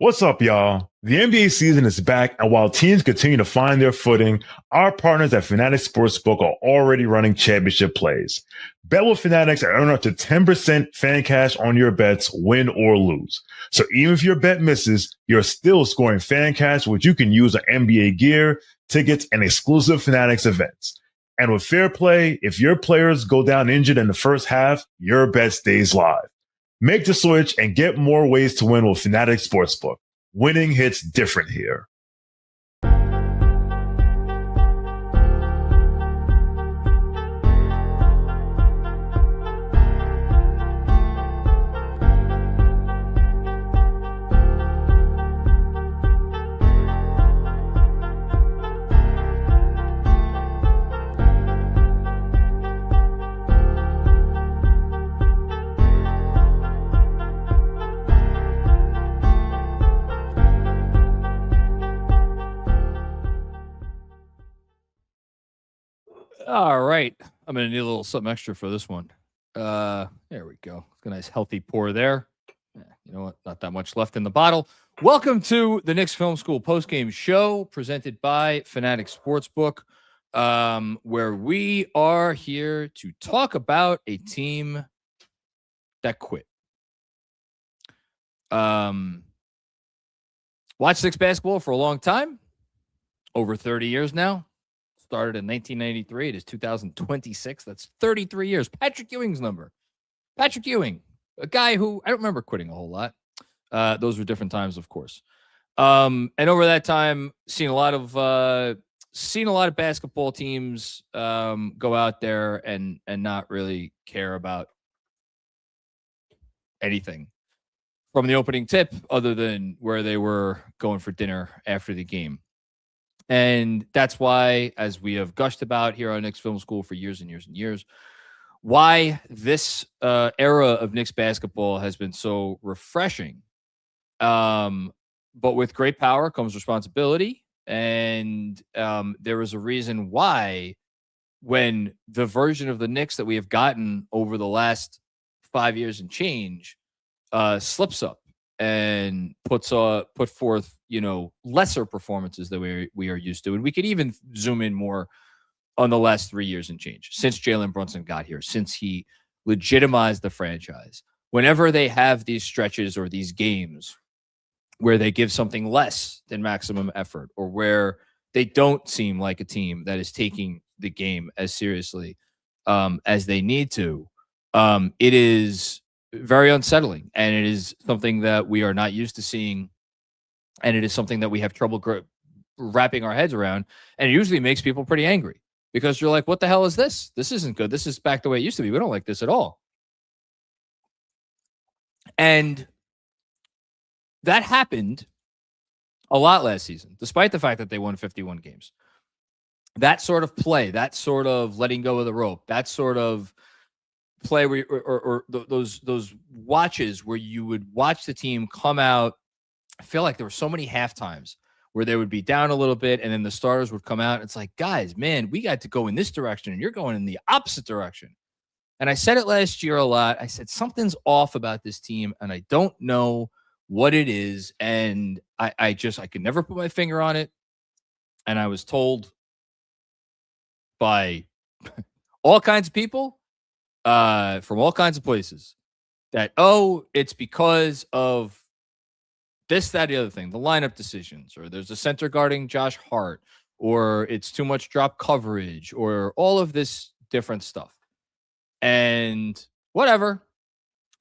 What's up, y'all? The NBA season is back, and while teams continue to find their footing, our partners at FANATICS Sportsbook are already running championship plays. Bet with Fanatics and earn up to 10% fan cash on your bets, win or lose. So even if your bet misses, you're still scoring fan cash, which you can use on NBA gear, tickets, and exclusive Fanatics events. And with fair play, if your players go down injured in the first half, your bet stays live. Make the switch and get more ways to win with FANATICS Sportsbook. Winning hits different here. All right. I'm going to need a little something extra for this one. There we go. A nice healthy pour there. Yeah, you know what? Not that much left in the bottle. Welcome to the Knicks Film School Postgame Show presented by FANATICS Sportsbook, where we are here to talk about a team that quit. Watched Knicks basketball for a long time, over 30 years now. Started in 1993. It is 2026. That's 33 years. Patrick Ewing's number. Patrick Ewing, a guy who I don't remember quitting a whole lot. Those were different times, of course. And over that time, seen a lot of basketball teams go out there and not really care about anything from the opening tip, other than where they were going for dinner after the game. And that's why, as we have gushed about here on Knicks Film School for years and years and years, why this era of Knicks basketball has been so refreshing. But with great power comes responsibility. And there is a reason why, when the version of the Knicks that we have gotten over the last 5 years and change slips up and put forth, lesser performances that we are used to. And we could even zoom in more on the last 3 years and change since Jalen Brunson got here, since he legitimized the franchise. Whenever they have these stretches or these games where they give something less than maximum effort, or where they don't seem like a team that is taking the game as seriously as they need to, it is very unsettling, and it is something that we are not used to seeing, and it is something that we have trouble wrapping our heads around, and it usually makes people pretty angry, because you're like, what the hell is this? This isn't good. This is back the way it used to be. We don't like this at all. And that happened a lot last season, despite the fact that they won 51 games. That sort of play, that sort of letting go of the rope, that sort of play where those watches where you would watch the team come out. I feel like there were so many half times where they would be down a little bit, and then the starters would come out. It's like, guys, man, we got to go in this direction, and you're going in the opposite direction. And I said it last year a lot. I said, something's off about this team, and I don't know what it is. And I could never put my finger on it. And I was told by all kinds of people, from all kinds of places, that, it's because of this, that, the other thing, the lineup decisions, or there's a center guarding Josh Hart, or it's too much drop coverage, or all of this different stuff. And whatever,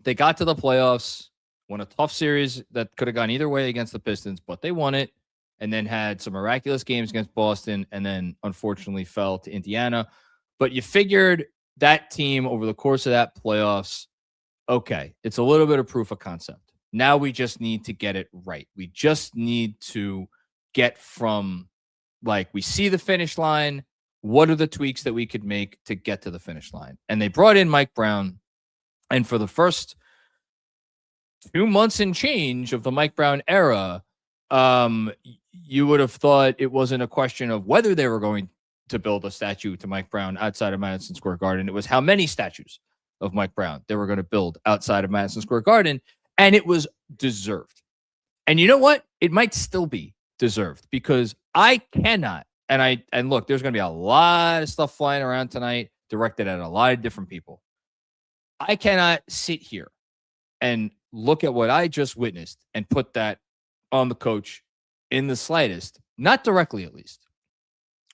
they got to the playoffs, won a tough series that could have gone either way against the Pistons, but they won it, and then had some miraculous games against Boston, and then unfortunately fell to Indiana. But you figured that team over the course of that playoffs, okay, it's a little bit of proof of concept. Now we just need to get it right. We just need to get from, like, we see the finish line. What are the tweaks that we could make to get to the finish line? And they brought in Mike Brown. And for the first 2 months and change of the Mike Brown era, you would have thought it wasn't a question of whether they were going to build a statue to Mike Brown outside of Madison Square Garden. It was how many statues of Mike Brown they were going to build outside of Madison Square Garden, and it was deserved. And you know what? It might still be deserved because I cannot. And look, there's going to be a lot of stuff flying around tonight directed at a lot of different people. I cannot sit here and look at what I just witnessed and put that on the coach in the slightest, not directly at least.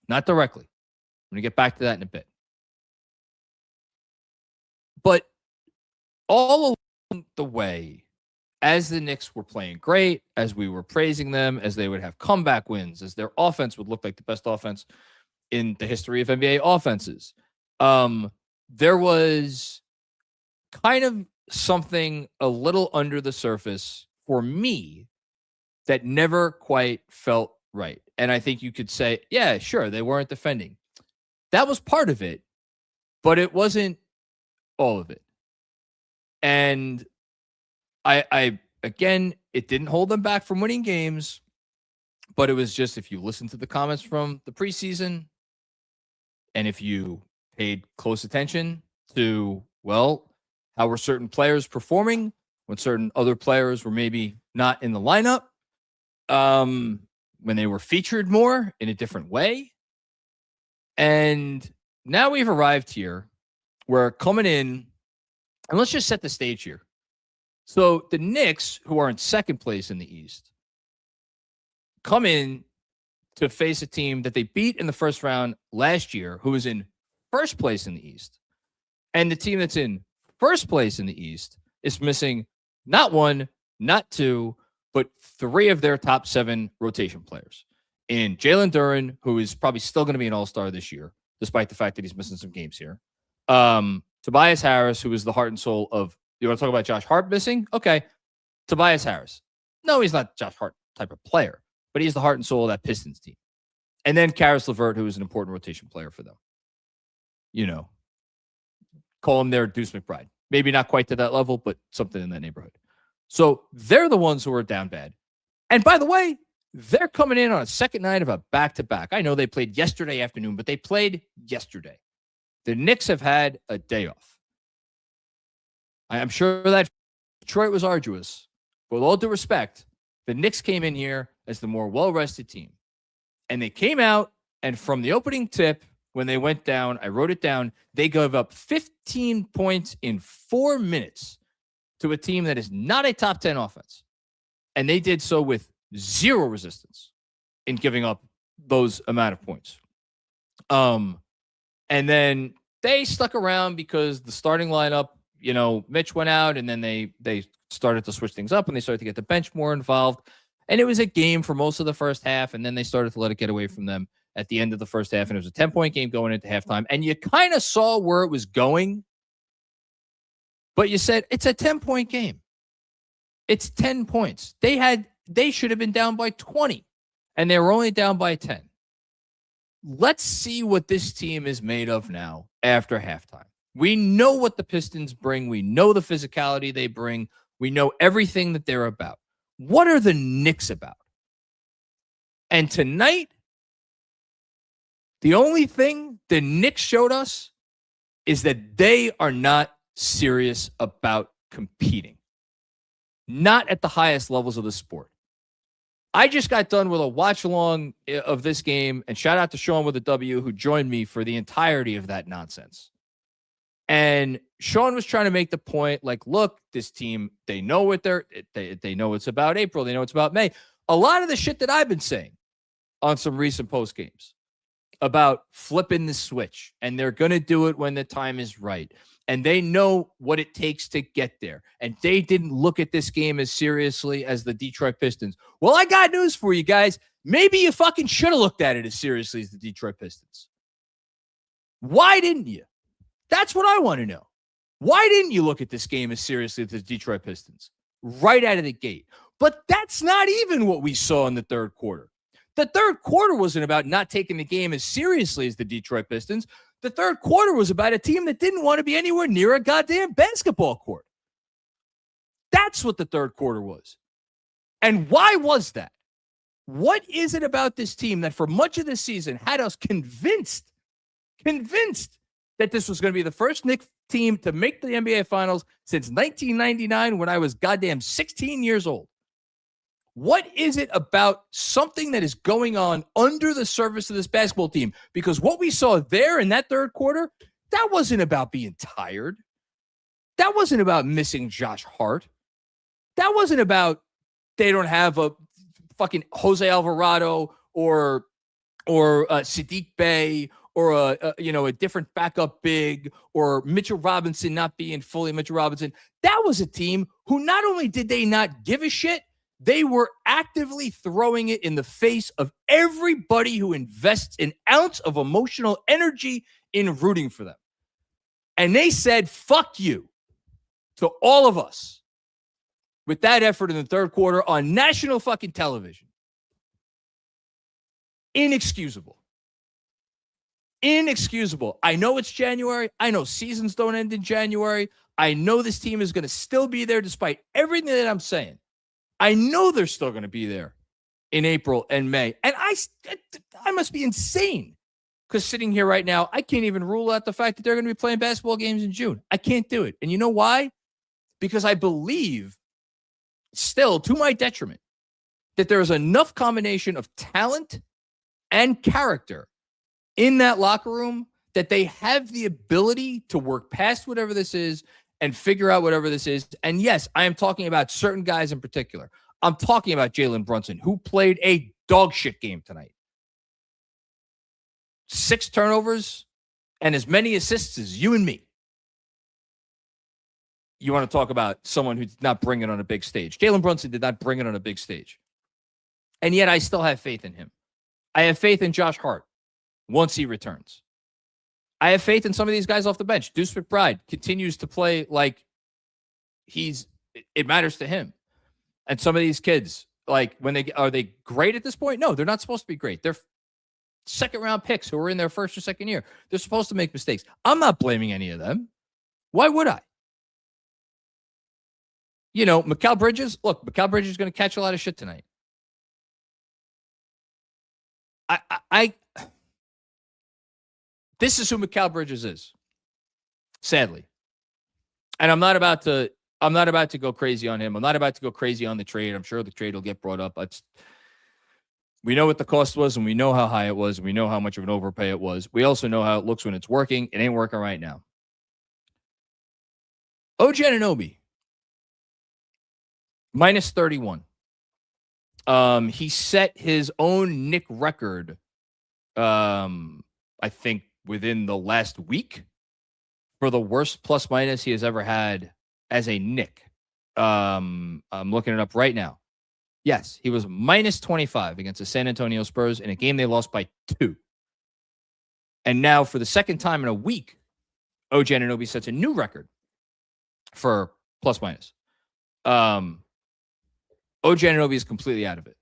Not directly. I'm going to get back to that in a bit. But all along the way, as the Knicks were playing great, as we were praising them, as they would have comeback wins, as their offense would look like the best offense in the history of NBA offenses, there was kind of something a little under the surface for me that never quite felt right. And I think you could say, yeah, sure, they weren't defending. That was part of it, but it wasn't all of it. And I again, it didn't hold them back from winning games, but it was just, if you listen to the comments from the preseason and if you paid close attention to, well, how were certain players performing when certain other players were maybe not in the lineup, when they were featured more in a different way. And now we've arrived here. We're coming in, and let's just set the stage here. So the Knicks, who are in second place in the East, come in to face a team that they beat in the first round last year, who was in first place in the East. And the team that's in first place in the East is missing not one, not two, but three of their top 7 rotation players. In Jalen Duren, who is probably still going to be an all-star this year, despite the fact that he's missing some games here. Tobias Harris, who is the heart and soul of, you want to talk about Josh Hart missing? Okay. Tobias Harris. No, he's not Josh Hart type of player, but he's the heart and soul of that Pistons team. And then Karis LeVert, who is an important rotation player for them. You know, call him their Deuce McBride. Maybe not quite to that level, but something in that neighborhood. So they're the ones who are down bad. And by the way, they're coming in on a second night of a back-to-back. I know they played yesterday afternoon, but they played yesterday. The Knicks have had a day off. I'm sure that Detroit was arduous. But with all due respect, the Knicks came in here as the more well-rested team. And they came out, and from the opening tip, when they went down, I wrote it down, they gave up 15 points in 4 minutes to a team that is not a top 10 offense. And they did so with zero resistance in giving up those amount of points. And then they stuck around because the starting lineup, you know, Mitch went out, and then they started to switch things up, and they started to get the bench more involved. And it was a game for most of the first half, and then they started to let it get away from them at the end of the first half, and it was a 10-point game going into halftime. And you kind of saw where it was going, but you said, it's a 10-point game. It's 10 points. They should have been down by 20, and they were only down by 10. Let's see what this team is made of now after halftime. We know what the Pistons bring. We know the physicality they bring. We know everything that they're about. What are the Knicks about? And tonight, the only thing the Knicks showed us is that they are not serious about competing. Not at the highest levels of the sport. I just got done with a watch along of this game, and shout out to Sean with a W, who joined me for the entirety of that nonsense. And Sean was trying to make the point, like, look, this team, they know what they know it's about April. They know it's about May. A lot of the shit that I've been saying on some recent post games about flipping the switch, and they're going to do it when the time is right. And they know what it takes to get there. And they didn't look at this game as seriously as the Detroit Pistons. Well, I got news for you guys. Maybe you fucking should have looked at it as seriously as the Detroit Pistons. Why didn't you? That's what I want to know. Why didn't you look at this game as seriously as the Detroit Pistons? Right out of the gate. But that's not even what we saw in the third quarter. The third quarter wasn't about not taking the game as seriously as the Detroit Pistons. The third quarter was about a team that didn't want to be anywhere near a goddamn basketball court. That's what the third quarter was. And why was that? What is it about this team that for much of the season had us convinced that this was going to be the first Knicks team to make the NBA Finals since 1999 when I was goddamn 16 years old? What is it about something that is going on under the surface of this basketball team? Because what we saw there in that third quarter, that wasn't about being tired. That wasn't about missing Josh Hart. That wasn't about they don't have a fucking Jose Alvarado or Sadiq Bey or a different backup big or Mitchell Robinson not being fully Mitchell Robinson. That was a team who not only did they not give a shit, they were actively throwing it in the face of everybody who invests an ounce of emotional energy in rooting for them. And they said, fuck you to all of us with that effort in the third quarter on national fucking television. Inexcusable. Inexcusable. I know it's January. I know seasons don't end in January. I know this team is going to still be there despite everything that I'm saying. I know they're still going to be there in April and May. And I must be insane because sitting here right now, I can't even rule out the fact that they're going to be playing basketball games in June. I can't do it. And you know why? Because I believe still, to my detriment, that there is enough combination of talent and character in that locker room that they have the ability to work past whatever this is and figure out whatever this is. And yes, I am talking about certain guys in particular. I'm talking about Jalen Brunson, who played a dog shit game tonight. 6 turnovers and as many assists as you and me. You want to talk about someone who did not bring it on a big stage. Jalen Brunson did not bring it on a big stage. And yet I still have faith in him. I have faith in Josh Hart once he returns. I have faith in some of these guys off the bench. Deuce McBride continues to play like it matters to him. And some of these kids, like are they great at this point? No, they're not supposed to be great. They're second round picks who are in their first or second year. They're supposed to make mistakes. I'm not blaming any of them. Why would I? Mikal Bridges, Mikal Bridges is going to catch a lot of shit tonight. This is who Mikal Bridges is, sadly. And I'm not about to go crazy on him. I'm not about to go crazy on the trade. I'm sure the trade will get brought up. We know what the cost was, and we know how high it was, and we know how much of an overpay it was. We also know how it looks when it's working. It ain't working right now. OG Anunoby, minus 31. He set his own Knick record, I think, within the last week for the worst plus minus he has ever had as a Knick. I'm looking it up right now. Yes, he was minus 25 against the San Antonio Spurs in a game they lost by 2. And now for the second time in a week, OG Anunoby sets a new record for plus minus. OG Anunoby is completely out of it.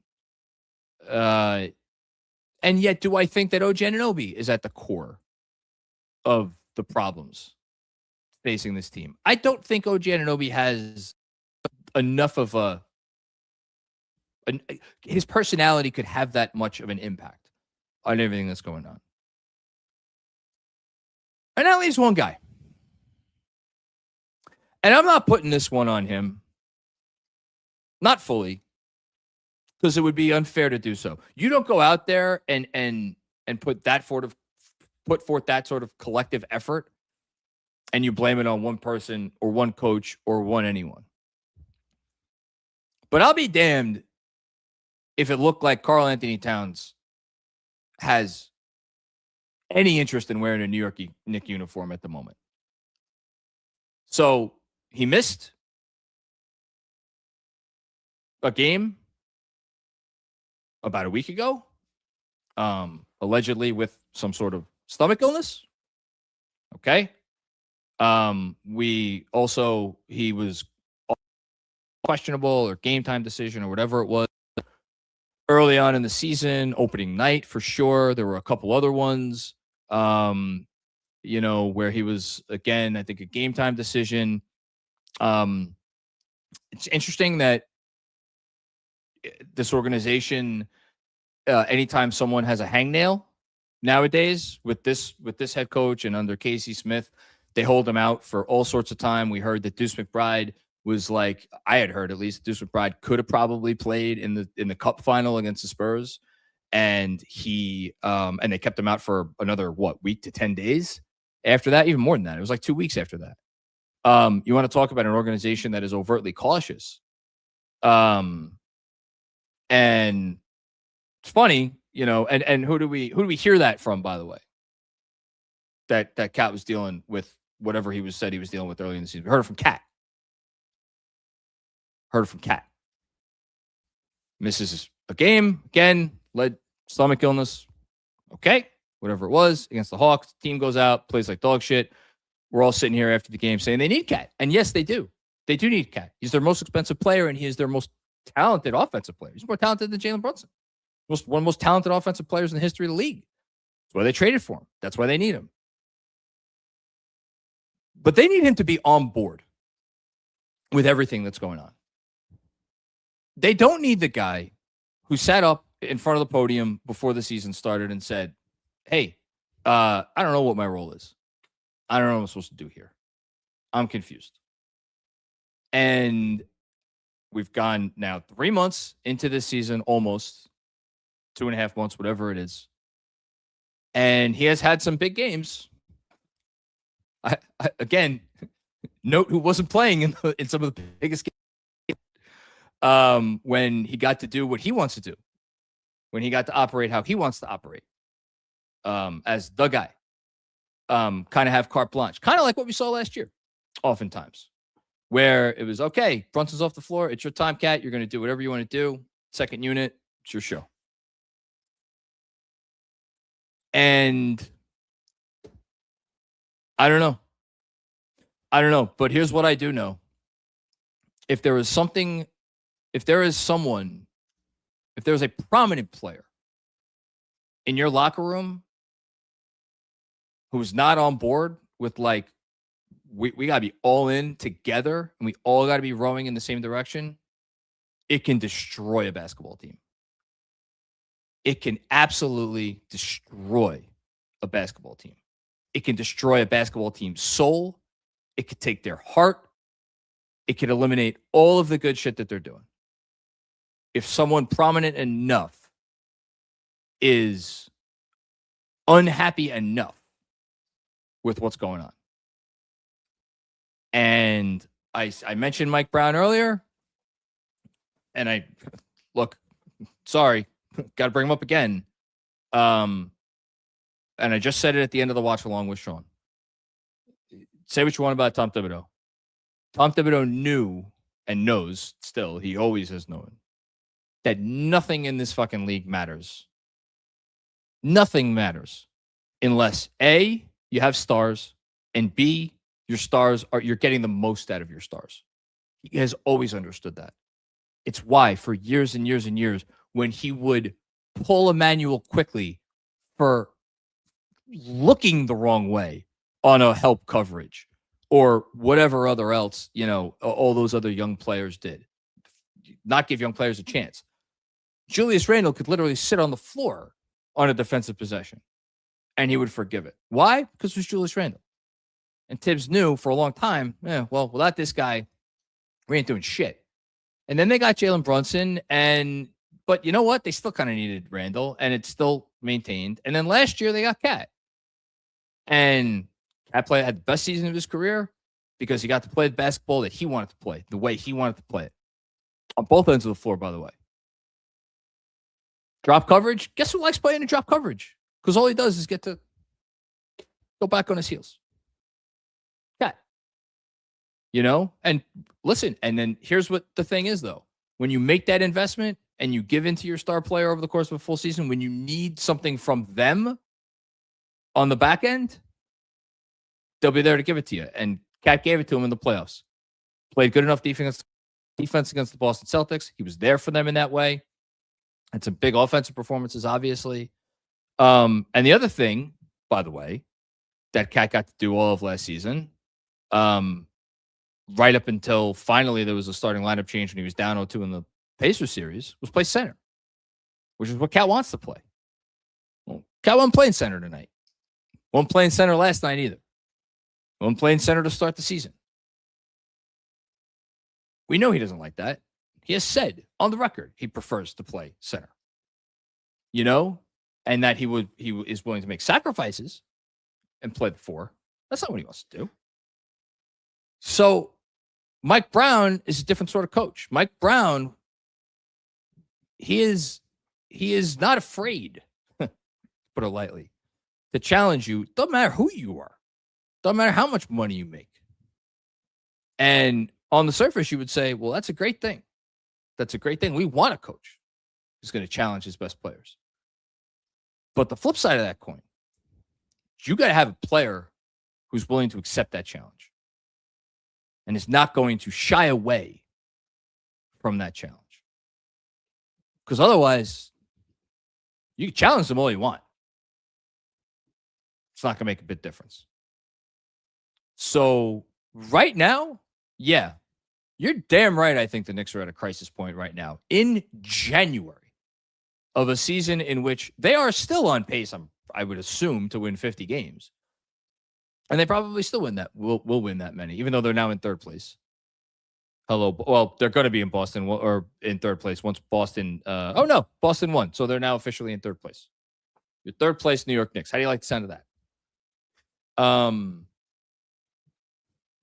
And yet, do I think that OG Anunoby is at the core of the problems facing this team? I don't think OG Anunoby has enough of his personality could have that much of an impact on everything that's going on. And that leaves one guy. And I'm not putting this one on him. Not fully. Because it would be unfair to do so. You don't go out there and put forth that sort of collective effort and you blame it on one person or one coach or one anyone. But I'll be damned if it looked like Karl-Anthony Towns has any interest in wearing a New York Knicks uniform at the moment. So he missed a game about a week ago, allegedly with some sort of stomach illness. Okay. He was questionable or game time decision or whatever it was early on in the season, opening night for sure. There were a couple other ones, where he was, again, I think a game time decision. It's interesting that this organization, anytime someone has a hangnail nowadays with this head coach and under Casey Smith, they hold him out for all sorts of time. We heard that Deuce McBride was like, I had heard at least Deuce McBride could have probably played in the cup final against the Spurs. And and they kept him out for another, week to 10 days after that, even more than that. It was like 2 weeks after that. You want to talk about an organization that is overtly cautious. And it's funny, and who do we hear that from, by the way? That Cat was dealing with whatever he said he was dealing with early in the season. We heard it from Cat. Misses a game again, led stomach illness. Okay, whatever it was against the Hawks. Team goes out, plays like dog shit. We're all sitting here after the game saying they need Cat, and yes, they do. They do need Cat. He's their most expensive player, and he is their most talented offensive player. He's more talented than Jalen Brunson. One of the most talented offensive players in the history of the league. That's why they traded for him. That's why they need him. But they need him to be on board with everything that's going on. They don't need the guy who sat up in front of the podium before the season started and said, hey, I don't know what my role is. I don't know what I'm supposed to do here. I'm confused. And we've gone now 3 months into this season, almost 2.5 months, whatever it is. And he has had some big games. I again, note who wasn't playing in some of the biggest games. When he got to do what he wants to do, when he got to operate how he wants to operate, as the guy, kind of have carte blanche, kind of like what we saw last year, oftentimes, where it was, okay, Brunson's off the floor. It's your time, Cat. You're going to do whatever you want to do. Second unit, it's your show. And I don't know, but here's what I do know. If there is a prominent player in your locker room who's not on board with, like, we got to be all in together and we all got to be rowing in the same direction, it can destroy a basketball team. It can absolutely destroy a basketball team. It can destroy a basketball team's soul. It could take their heart. It could eliminate all of the good shit that they're doing. If someone prominent enough is unhappy enough with what's going on. And I mentioned Mike Brown earlier, and sorry, got to bring him up again. And I just said it at the end of the watch along with Sean. Say what you want about Tom Thibodeau. Tom Thibodeau knew and knows still, he always has known, that nothing in this fucking league matters. Nothing matters unless A, you have stars, and B, you're getting the most out of your stars. He has always understood that. It's why for years and years and years, when he would pull Emmanuel quickly for looking the wrong way on a help coverage or whatever other else, all those other young players did, not give young players a chance. Julius Randle could literally sit on the floor on a defensive possession and he would forgive it. Why? Because it was Julius Randle. And Tibbs knew for a long time, without this guy, we ain't doing shit. And then they got Jalen Brunson, but you know what? They still kind of needed Randle, and it's still maintained. And then last year they got Cat. And Cat had the best season of his career because he got to play the basketball that he wanted to play, the way he wanted to play it. On both ends of the floor, by the way. Drop coverage. Guess who likes playing in drop coverage? Because all he does is get to go back on his heels. Cat. And listen, and then here's what the thing is, though. When you make that investment and you give into your star player over the course of a full season, when you need something from them on the back end, they'll be there to give it to you. And Cat gave it to him in the playoffs. Played good enough defense against the Boston Celtics. He was there for them in that way. Had some big offensive performances, obviously. And the other thing, by the way, that Cat got to do all of last season, right up until finally there was a starting lineup change when he was down 0-2 in the Pacers series, was play center, which is what Cat wants to play. Well, Cat wasn't playing center tonight. Wasn't playing center last night either. Wasn't playing center to start the season. We know he doesn't like that. He has said on the record he prefers to play center. And that he is willing to make sacrifices and play the 4. That's not what he wants to do. So Mike Brown is a different sort of coach. Mike Brown, he is not afraid, put it lightly, to challenge you. Doesn't matter who you are. Doesn't matter how much money you make. And on the surface, you would say, well, that's a great thing. That's a great thing. We want a coach who's going to challenge his best players. But the flip side of that coin, you got to have a player who's willing to accept that challenge and is not going to shy away from that challenge. Because otherwise, you can challenge them all you want. It's not going to make a big difference. So right now, yeah, you're damn right. I think the Knicks are at a crisis point right now in January of a season in which they are still on pace, I would assume, to win 50 games. And they probably still win that. Will win that many, even though they're now in third place. Well, they're going to be in Boston or in third place once Boston. Boston won. So they're now officially in third place. Your third place, New York Knicks. How do you like the sound of that?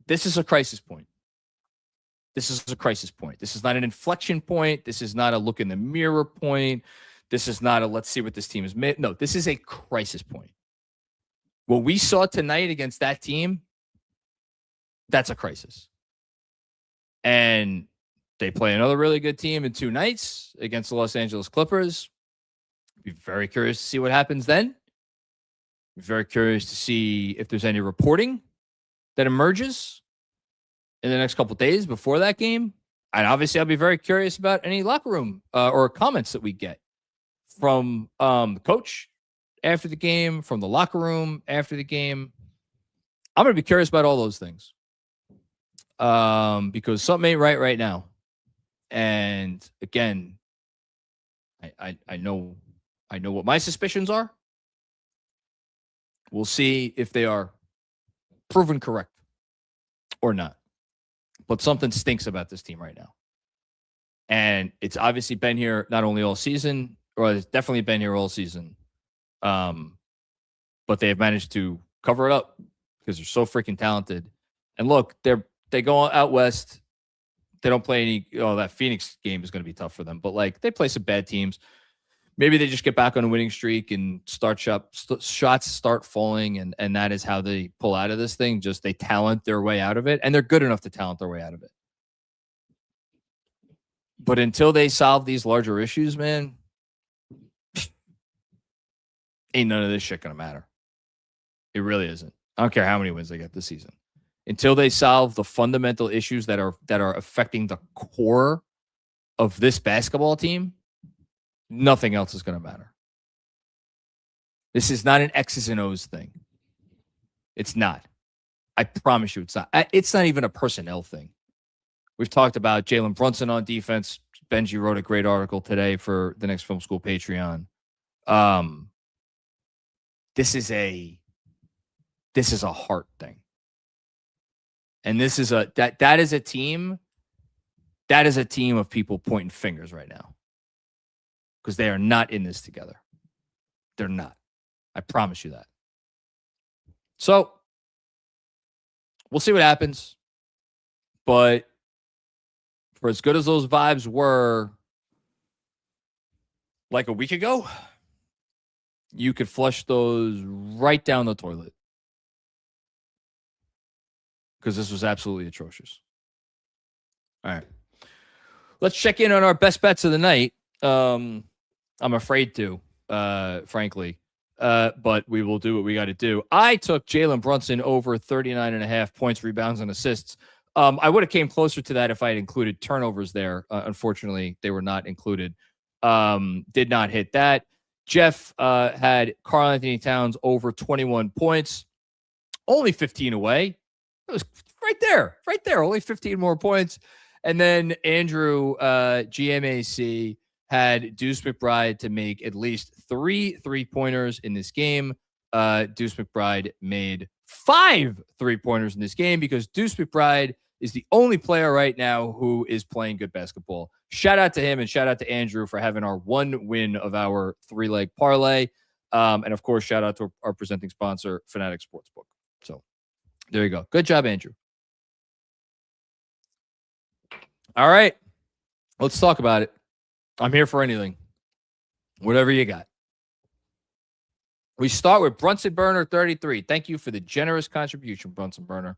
This is a crisis point. This is a crisis point. This is not an inflection point. This is not a look in the mirror point. This is not a let's see what this team is made. No, this is a crisis point. What we saw tonight against that team, that's a crisis. And they play another really good team in 2 nights against the Los Angeles Clippers. Be very curious to see what happens then. Be very curious to see if there's any reporting that emerges in the next couple of days before that game. And obviously, I'll be very curious about any locker room or comments that we get from the coach after the game, from the locker room after the game. I'm going to be curious about all those things because something ain't right now. And again, I know what my suspicions are. We'll see if they are proven correct or not. But something stinks about this team right now. And it's obviously been here not only all season, or it's definitely been here all season. But they have managed to cover it up because they're so freaking talented. And look, they go out west. They don't play any. That Phoenix game is going to be tough for them. But they play some bad teams. Maybe they just get back on a winning streak and shots start falling, and that is how they pull out of this thing. Just they talent their way out of it, and they're good enough to talent their way out of it. But until they solve these larger issues, man, ain't none of this shit gonna matter. It really isn't. I don't care how many wins they get this season. Until they solve the fundamental issues that are affecting the core of this basketball team, nothing else is going to matter. This is not an X's and O's thing. It's not. I promise you it's not. It's not even a personnel thing. We've talked about Jalen Brunson on defense. Benji wrote a great article today for the Knicks Film School Patreon. This is a heart thing. And this is that is a team of people pointing fingers right now. Because they are not in this together. They're not. I promise you that. So, we'll see what happens. But for as good as those vibes were like a week ago, you could flush those right down the toilet. Because this was absolutely atrocious. All right. Let's check in on our best bets of the night. I'm afraid to, frankly, but we will do what we got to do. I took Jalen Brunson over 39.5 points, rebounds, and assists. I would have came closer to that if I had included turnovers there. Unfortunately, they were not included. Did not hit that. Jeff had Karl-Anthony Towns over 21 points, only 15 away. It was right there, only 15 more points. And then Andrew, GMAC, had Deuce McBride to make at least 3 3-pointers in this game. Deuce McBride made 5 3-pointers in this game because Deuce McBride is the only player right now who is playing good basketball. Shout out to him and shout out to Andrew for having our one win of our 3-leg parlay. And of course, shout out to our presenting sponsor, FANATICS Sportsbook. So there you go. Good job, Andrew. All right. Let's talk about it. I'm here for anything. Whatever you got. We start with Brunson Burner 33. Thank you for the generous contribution, Brunson Burner.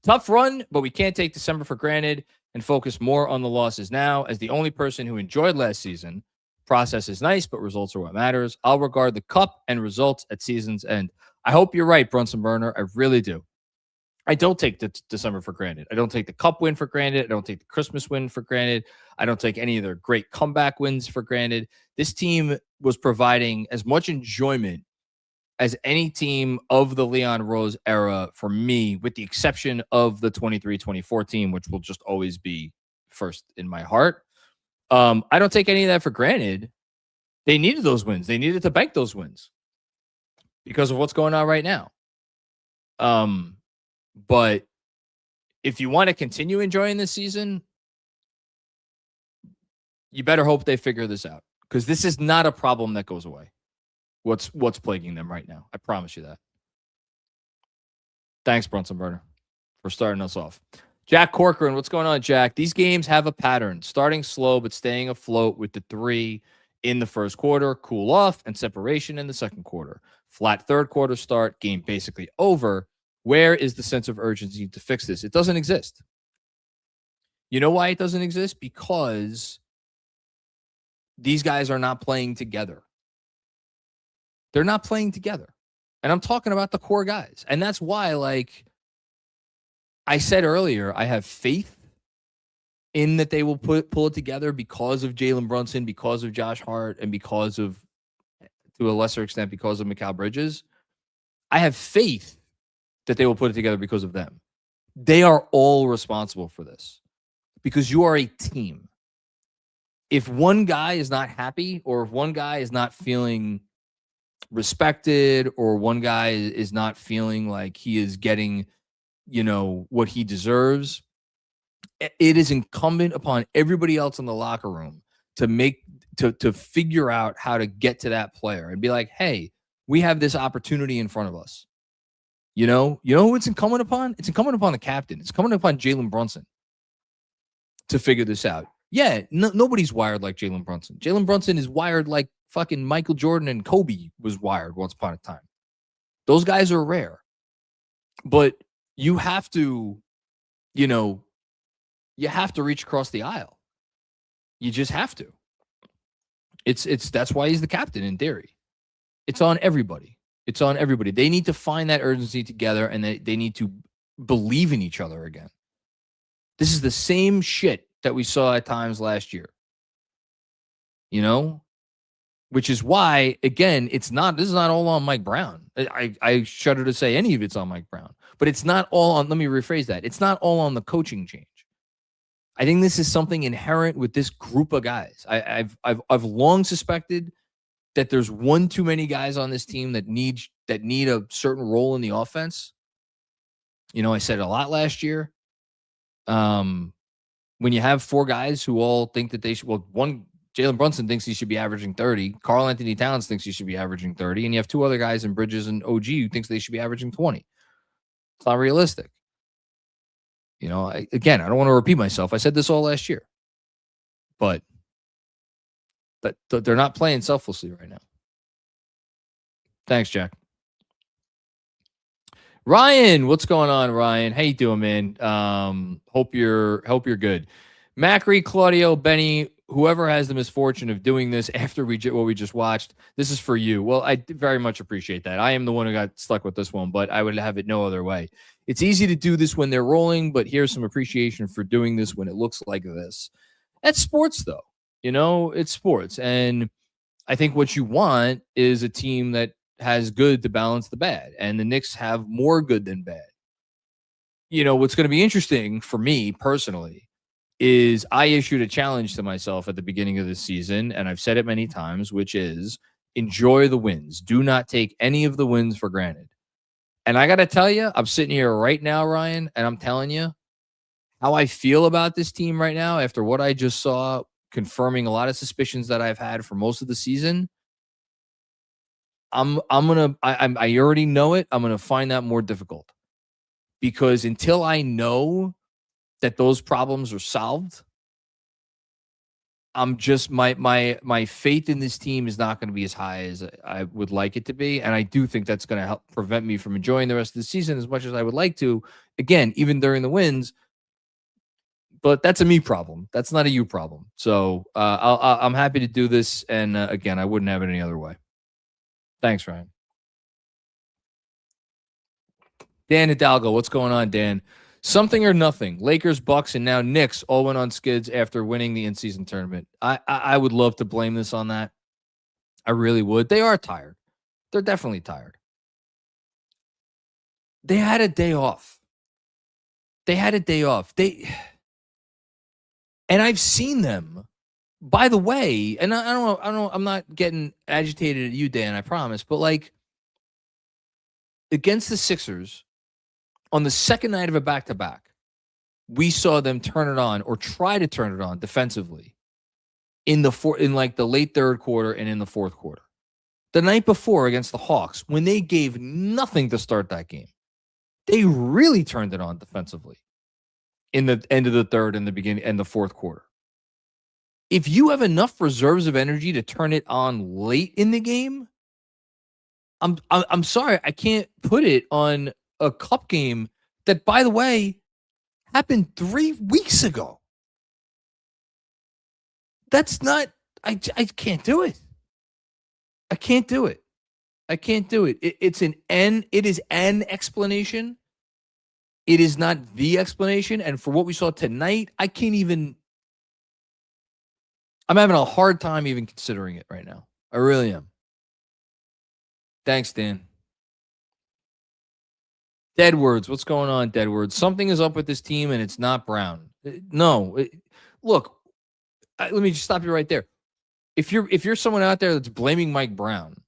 Tough run, but we can't take December for granted and focus more on the losses now. As the only person who enjoyed last season, process is nice, but results are what matters. I'll regard the cup and results at season's end. I hope you're right, Brunson Burner. I really do. I don't take the December for granted. I don't take the cup win for granted. I don't take the Christmas win for granted. I don't take any of their great comeback wins for granted. This team was providing as much enjoyment as any team of the Leon Rose era for me, with the exception of the 23-24 team, which will just always be first in my heart. I don't take any of that for granted. They needed those wins. They needed to bank those wins because of what's going on right now. But if you want to continue enjoying this season, you better hope they figure this out, because this is not a problem that goes away. What's plaguing them right now. I promise you that. Thanks, Brunson Burner, for starting us off. Jack Corcoran, what's going on, Jack? These games have a pattern, starting slow but staying afloat with the 3 in the first quarter, cool off, and separation in the second quarter. Flat third quarter start, game basically over. Where is the sense of urgency to fix this? It doesn't exist. You know why it doesn't exist? Because these guys are not playing together. They're not playing together. And I'm talking about the core guys. And that's why, like I said earlier, I have faith in that they will pull it together because of Jalen Brunson, because of Josh Hart, and because of, to a lesser extent, because of Mikal Bridges. I have faith that they will put it together because of them. They are all responsible for this because you are a team. If one guy is not happy, or if one guy is not feeling respected, or one guy is not feeling like he is getting, what he deserves, it is incumbent upon everybody else in the locker room to figure out how to get to that player and be like, hey, we have this opportunity in front of us. You know who it's incumbent upon? It's incumbent upon the captain. It's incumbent upon Jalen Brunson to figure this out. Yeah, nobody's wired like Jalen Brunson. Jalen Brunson is wired like fucking Michael Jordan and Kobe was wired once upon a time. Those guys are rare. But you have to, you have to reach across the aisle. You just have to. That's why he's the captain in theory. It's on everybody. It's on everybody. They need to find that urgency together, and they need to believe in each other again. This is the same shit that we saw at times last year. Which is why, again, this is not all on Mike Brown. I shudder to say any of it's on Mike Brown. But it's not all on, let me rephrase that. It's not all on the coaching change. I think this is something inherent with this group of guys. I've long suspected that there's one too many guys on this team that need a certain role in the offense. I said it a lot last year. When you have 4 guys who all think that they should, Jalen Brunson thinks he should be averaging 30. Karl-Anthony Towns thinks he should be averaging 30. And you have 2 other guys in Bridges and OG who thinks they should be averaging 20. It's not realistic. I don't want to repeat myself. I said this all last year. But they're not playing selflessly right now. Thanks, Jack. Ryan, what's going on, Ryan? How you doing, man? Hope you're good. Macri, Claudio, Benny, whoever has the misfortune of doing this after what we just watched, this is for you. Well, I very much appreciate that. I am the one who got stuck with this one, but I would have it no other way. It's easy to do this when they're rolling, but here's some appreciation for doing this when it looks like this. That's sports, though. It's sports. And I think what you want is a team that has good to balance the bad. And the Knicks have more good than bad. What's going to be interesting for me personally is I issued a challenge to myself at the beginning of the season, and I've said it many times, which is enjoy the wins. Do not take any of the wins for granted. And I got to tell you, I'm sitting here right now, Ryan, and I'm telling you, how I feel about this team right now after what I just saw, confirming a lot of suspicions that I've had for most of the season. I already know it. I'm gonna find that more difficult because until I know that those problems are solved, I'm just my faith in this team is not going to be as high as I would like it to be, and I do think that's going to help prevent me from enjoying the rest of the season as much as I would like to. Again, even during the wins, but that's a me problem. That's not a you problem. So I'm happy to do this, and again, I wouldn't have it any other way. Thanks, Ryan. Dan Hidalgo, what's going on, Dan? Something or nothing. Lakers, Bucks, and now Knicks all went on skids after winning the in-season tournament. I would love to blame this on that. I really would. They are tired. They're definitely tired. They had a day off. And I've seen them. By the way, and I don't know, I'm not getting agitated at you, Dan, I promise, but like against the Sixers, on the second night of a back-to-back, we saw them turn it on or try to turn it on defensively in the late third quarter and in the fourth quarter. The night before against the Hawks, when they gave nothing to start that game, they really turned it on defensively in the end of the third and the beginning and the fourth quarter. If you have enough reserves of energy to turn it on late in the game, I'm sorry, I can't put it on a cup game that, by the way, happened 3 weeks ago. That's not, I can't do it. I can't do it. It is an explanation. It is not the explanation. And for what we saw tonight, I'm having a hard time even considering it right now. I really am. Thanks, Dan. Deadwords, what's going on, Deadwords? Something is up with this team, and it's not Brown. Look, let me just stop you right there. If you're someone out there that's blaming Mike Brown,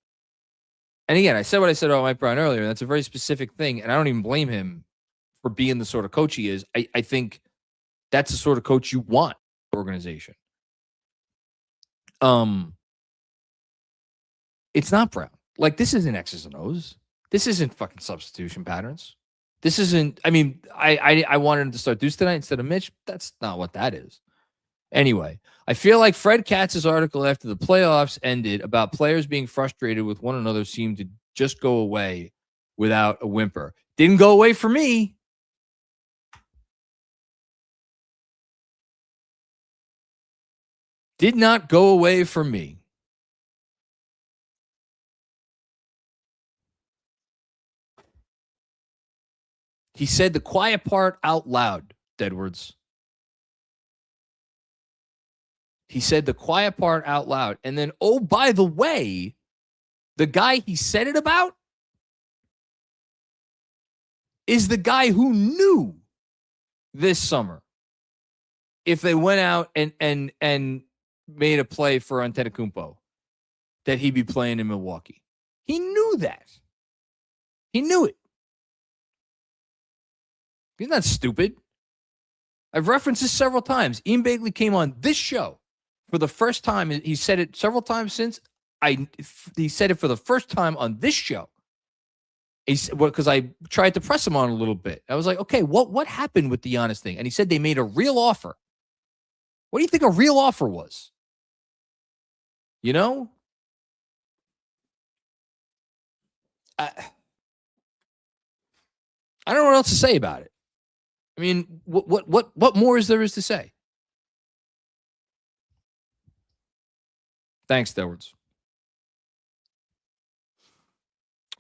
and again, I said what I said about Mike Brown earlier, that's a very specific thing, and I don't even blame him for being the sort of coach he is. I think that's the sort of coach you want in the organization. It's not Brown. Like, this isn't X's and O's. This isn't fucking substitution patterns. This isn't, I wanted him to start Deuce tonight instead of Mitch. That's not what that is. Anyway, I feel like Fred Katz's article after the playoffs ended about players being frustrated with one another seemed to just go away without a whimper. Didn't go away for me. Did not go away for me. He said the quiet part out loud, Deadwords. He said the quiet part out loud. And then, oh, by the way, the guy he said it about is the guy who knew this summer if they went out and made a play for Antetokounmpo that he'd be playing in Milwaukee. He knew that. He knew it. He's not stupid. I've referenced this several times. Ian Begley came on this show for the first time. He said it several times since. He said it for the first time on this show. Because I tried to press him on a little bit. I was like, okay, what happened with the Giannis thing? And he said they made a real offer. What do you think a real offer was? You know? I don't know what else to say about it. I mean, what more is there to say? Thanks, Edwards.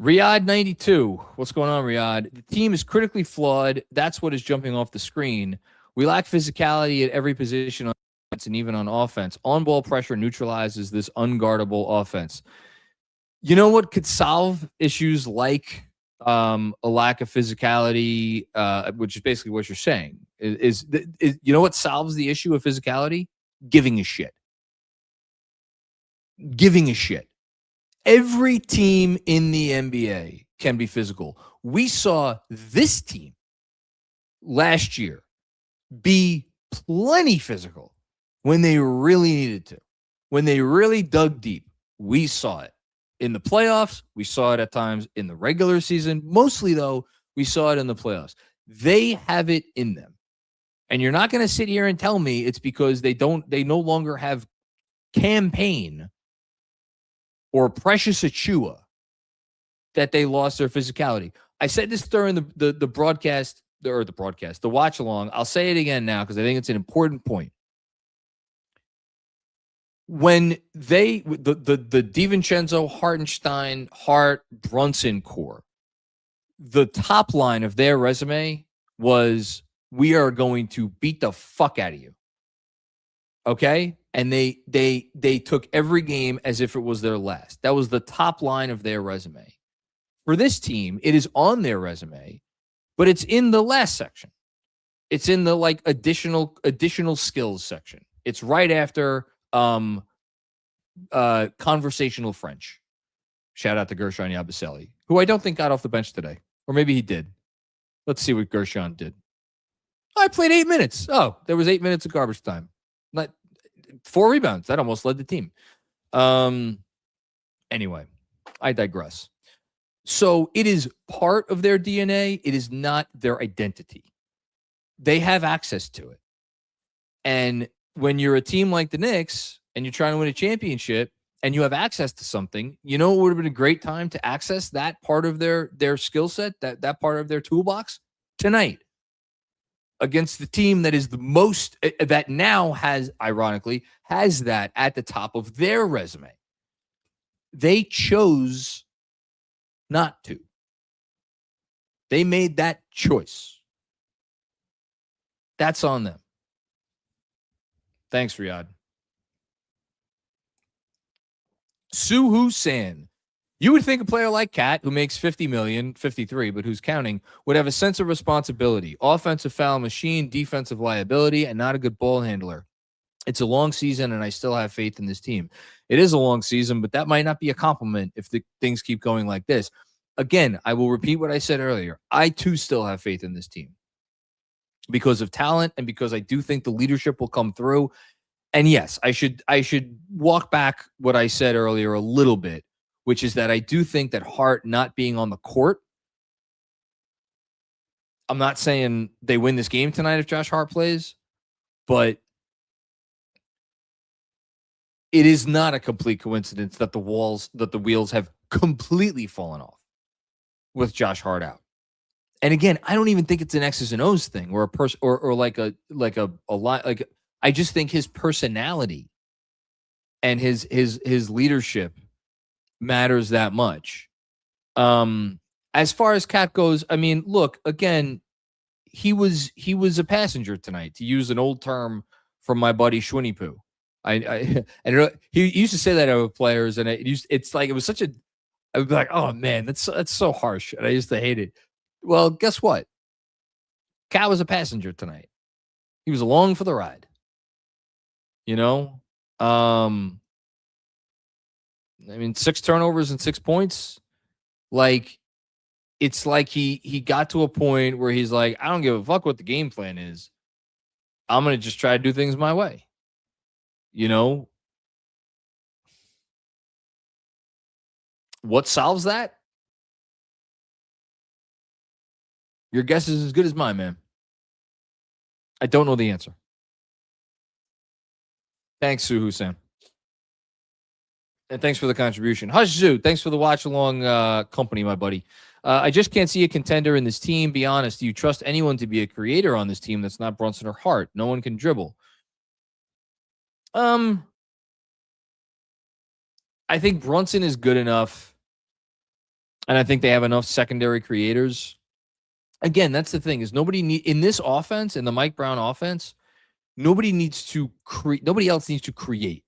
Riyadh 92. What's going on, Riyadh? The team is critically flawed. That's what is jumping off the screen. We lack physicality at every position on defense and even on offense. On-ball pressure neutralizes this unguardable offense. You know what could solve issues like a lack of physicality, which is basically what you're saying, is you know what solves the issue of physicality? Giving a shit. Giving a shit. Every team in the NBA can be physical. We saw this team last year be plenty physical when they really needed to. When they really dug deep, we saw it. In the playoffs, we saw it at times in the regular season. Mostly, though, we saw it in the playoffs. They have it in them. And you're not going to sit here and tell me it's because they no longer have Campaign or Precious Achua that they lost their physicality. I said this during the broadcast, the watch along. I'll say it again now because I think it's an important point. When the DiVincenzo, Hartenstein, Hart, Brunson core, the top line of their resume was, we are going to beat the fuck out of you. Okay? And they took every game as if it was their last. That was the top line of their resume. For this team, it is on their resume, but it's in the last section. It's in the like additional skills section. It's right after conversational French. Shout out to Gershon Yabusele, who I don't think got off the bench today. Or maybe he did. Let's see what Gershon did. I played 8 minutes. Oh, there was 8 minutes of garbage time. 4 rebounds. That almost led the team. Anyway, I digress. So it is part of their DNA. It is not their identity. They have access to it. And when you're a team like the Knicks and you're trying to win a championship and you have access to something, you know, it would have been a great time to access that part of their skill set, that part of their toolbox tonight against the team that is the most, that now has, ironically, has that at the top of their resume. They chose not to. They made that choice. That's on them. Thanks, Riyadh. Suhu San. You would think a player like Cat, who makes $50 million, 53, but who's counting, would have a sense of responsibility, offensive foul machine, defensive liability, and not a good ball handler. It's a long season, and I still have faith in this team. It is a long season, but that might not be a compliment if the things keep going like this. Again, I will repeat what I said earlier. I, too, still have faith in this team because of talent and because I do think the leadership will come through. And yes, I should walk back what I said earlier a little bit, which is that I do think that Hart not being on the court, I'm not saying they win this game tonight if Josh Hart plays, but it is not a complete coincidence that the wheels have completely fallen off with Josh Hart out. And again, I don't even think it's an X's and O's thing or a person or like a lot. Like, I just think his personality and his leadership matters that much. As far as Cat goes, I mean, look, again, he was a passenger tonight, to use an old term from my buddy Schwinny Poo. And he used to say that over players, and it's like, it was such a, I would be like, oh man, that's so harsh, and I used to hate it. Well, guess what? Cat was a passenger tonight. He was along for the ride. You know, I mean, 6 turnovers and 6 points. Like, it's like he got to a point where he's like, I don't give a fuck what the game plan is. I'm going to just try to do things my way. You know, what solves that? Your guess is as good as mine, man. I don't know the answer. Thanks, Suhu Sam. And thanks for the contribution. Hush Zoo, thanks for the watch along company, my buddy. I just can't see a contender in this team. Be honest, do you trust anyone to be a creator on this team that's not Brunson or Hart? No one can dribble. I think Brunson is good enough, and I think they have enough secondary creators. Again, that's the thing, is in this offense, in the Mike Brown offense, nobody else needs to create,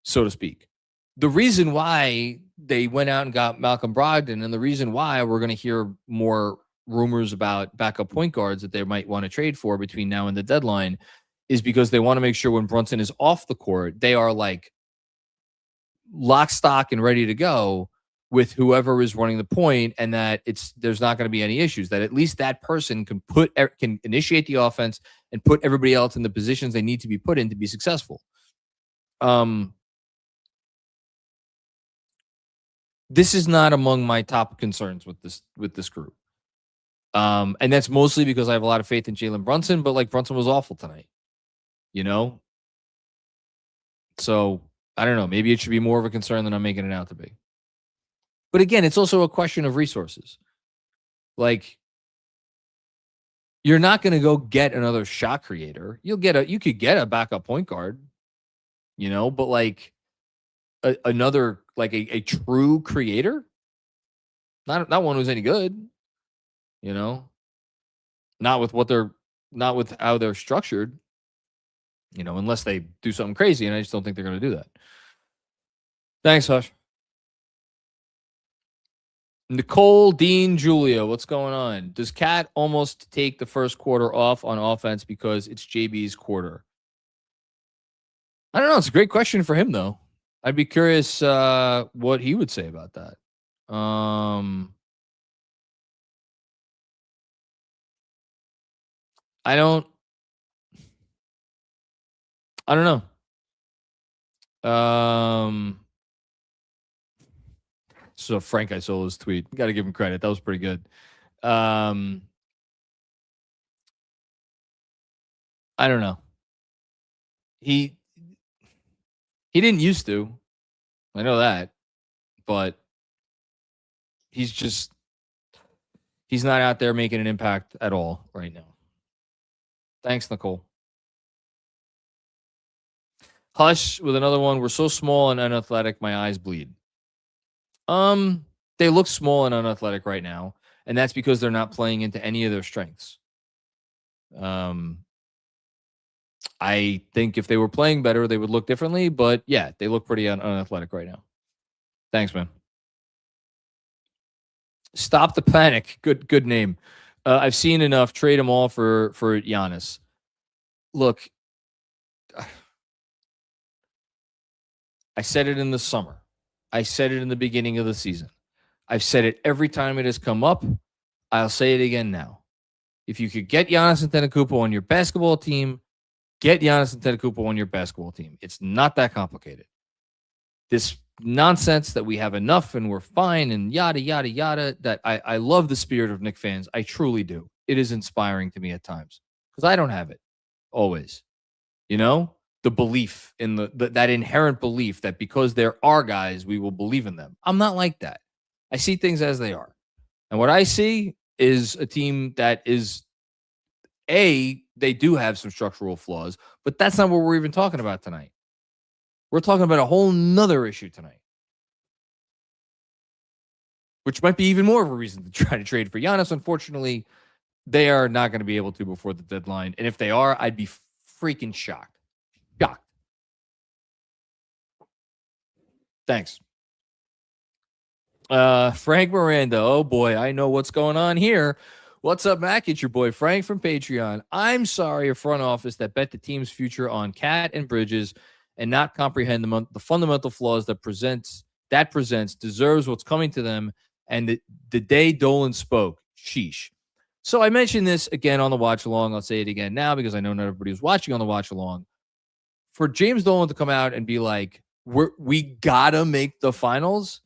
so to speak. The reason why they went out and got Malcolm Brogdon, and the reason why we're going to hear more rumors about backup point guards that they might want to trade for between now and the deadline, is because they want to make sure when Brunson is off the court, they are like lock, stock, and ready to go with whoever is running the point, and that there's not going to be any issues, that at least that person can initiate the offense and put everybody else in the positions they need to be put in to be successful. This is not among my top concerns with this group. And that's mostly because I have a lot of faith in Jalen Brunson, but like Brunson was awful tonight, you know? So I don't know. Maybe it should be more of a concern than I'm making it out to be. But again, it's also a question of resources. Like, you're not going to go get another shot creator. You could get a backup point guard, you know, but like another, like a true creator, not one who's any good, you know, not with how they're structured, you know, unless they do something crazy. And I just don't think they're going to do that. Thanks, Hush. Nicole Dean Julia, what's going on? Does Cat almost take the first quarter off on offense because it's JB's quarter? I don't know. It's a great question for him, though. I'd be curious what he would say about that. I don't know. So Frank Isola's tweet. Got to give him credit. That was pretty good. I don't know. He didn't used to. I know that. But he's not out there making an impact at all right now. Thanks, Nicole. Hush with another one. We're so small and unathletic, my eyes bleed. They look small and unathletic right now, and that's because they're not playing into any of their strengths. I think if they were playing better, they would look differently, but yeah, they look pretty unathletic right now. Thanks, man. Stop the Panic. Good name. I've seen enough. Trade them all for Giannis. Look, I said it in the summer. I said it in the beginning of the season. I've said it every time it has come up. I'll say it again now. If you could get Giannis Antetokounmpo on your basketball team, get Giannis Antetokounmpo on your basketball team. It's not that complicated. This nonsense that we have enough and we're fine and yada, yada, yada, that I love the spirit of Knicks fans. I truly do. It is inspiring to me at times because I don't have it always. You know? The belief in that inherent belief that because there are guys, we will believe in them. I'm not like that. I see things as they are. And what I see is a team that is, they do have some structural flaws, but that's not what we're even talking about tonight. We're talking about a whole nother issue tonight, which might be even more of a reason to try to trade for Giannis. Unfortunately, they are not going to be able to before the deadline. And if they are, I'd be freaking shocked. Thanks. Frank Miranda. Oh boy, I know what's going on here. What's up, Mac? It's your boy Frank from Patreon. I'm sorry, a front office that bet the team's future on Cat and Bridges and not comprehend the fundamental flaws that presents deserves what's coming to them. And the day Dolan spoke, sheesh. So I mentioned this again on the watch along. I'll say it again now because I know not everybody was watching on the watch along. For James Dolan to come out and be like, we gotta make the finals.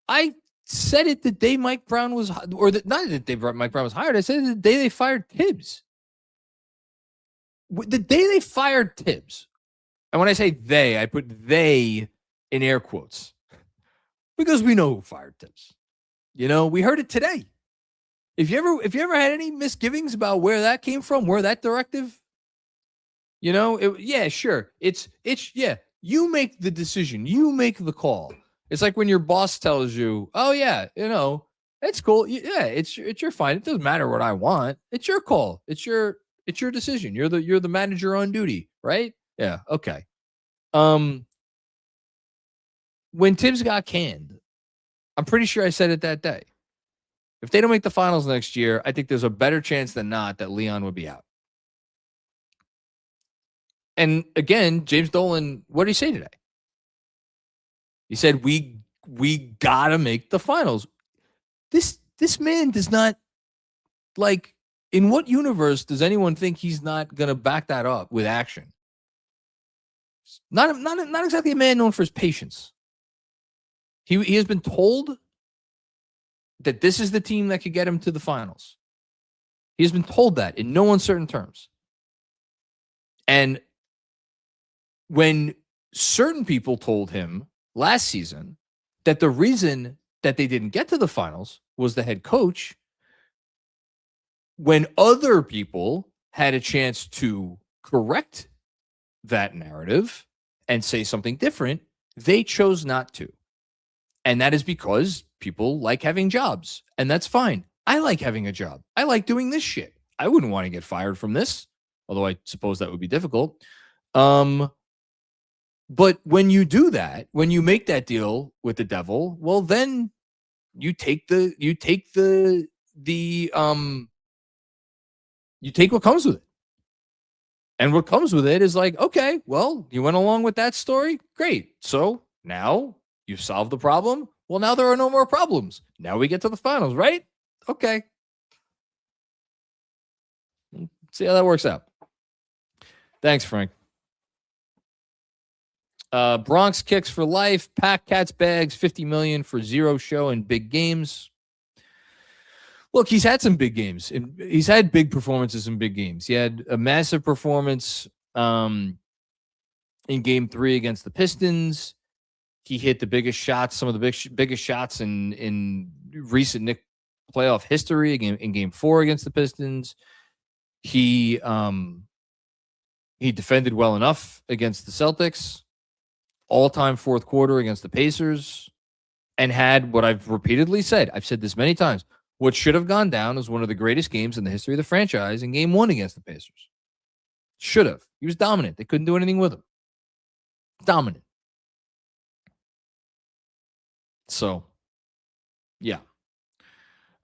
I said it the day Mike Brown was, not the day Mike Brown was hired. I said it the day they fired Tibbs. The day they fired Tibbs. And when I say they, I put they in air quotes because we know who fired Tibbs. You know, we heard it today. If you ever had any misgivings about where that came from, where that directive, you know, yeah, sure. It's yeah. You make the decision. You make the call. It's like when your boss tells you, "Oh yeah, you know, it's cool. Yeah, it's your fine. It doesn't matter what I want. It's your call. It's your decision. You're the manager on duty, right? Yeah, okay." When Tibbs got canned, I'm pretty sure I said it that day. If they don't make the finals next year, I think there's a better chance than not that Leon would be out. And again, James Dolan, what did he say today? He said, we gotta make the finals. This man does not, like, In what universe does anyone think he's not going to back that up with action? Not exactly a man known for his patience. He has been told that this is the team that could get him to the finals. He has been told that in no uncertain terms. And when certain people told him last season that the reason that they didn't get to the finals was the head coach, when other people had a chance to correct that narrative and say something different, they chose not to. And that is because people like having jobs, and that's fine. I like having a job. I like doing this shit. I wouldn't want to get fired from this, although I suppose that would be difficult. But when you do that, when you make that deal with the devil, well, then you take what comes with it. And what comes with it is like, okay, well, you went along with that story. Great. So now you've solved the problem. Well, now there are no more problems. Now we get to the finals, right? Okay. Let's see how that works out. Thanks, Frank. Bronx kicks for life. Pack Cats bags $50 million for zero show in big games. Look, he's had some big games. He's had big performances in big games. He had a massive performance in Game 3 against the Pistons. He hit the biggest shots, some of the biggest shots in recent Knicks playoff history in Game 4 against the Pistons. He defended well enough against the Celtics. All-time fourth quarter against the Pacers, and had what I've repeatedly said. I've said this many times. What should have gone down as one of the greatest games in the history of the franchise in Game 1 against the Pacers. Should have. He was dominant. They couldn't do anything with him. Dominant. So, yeah.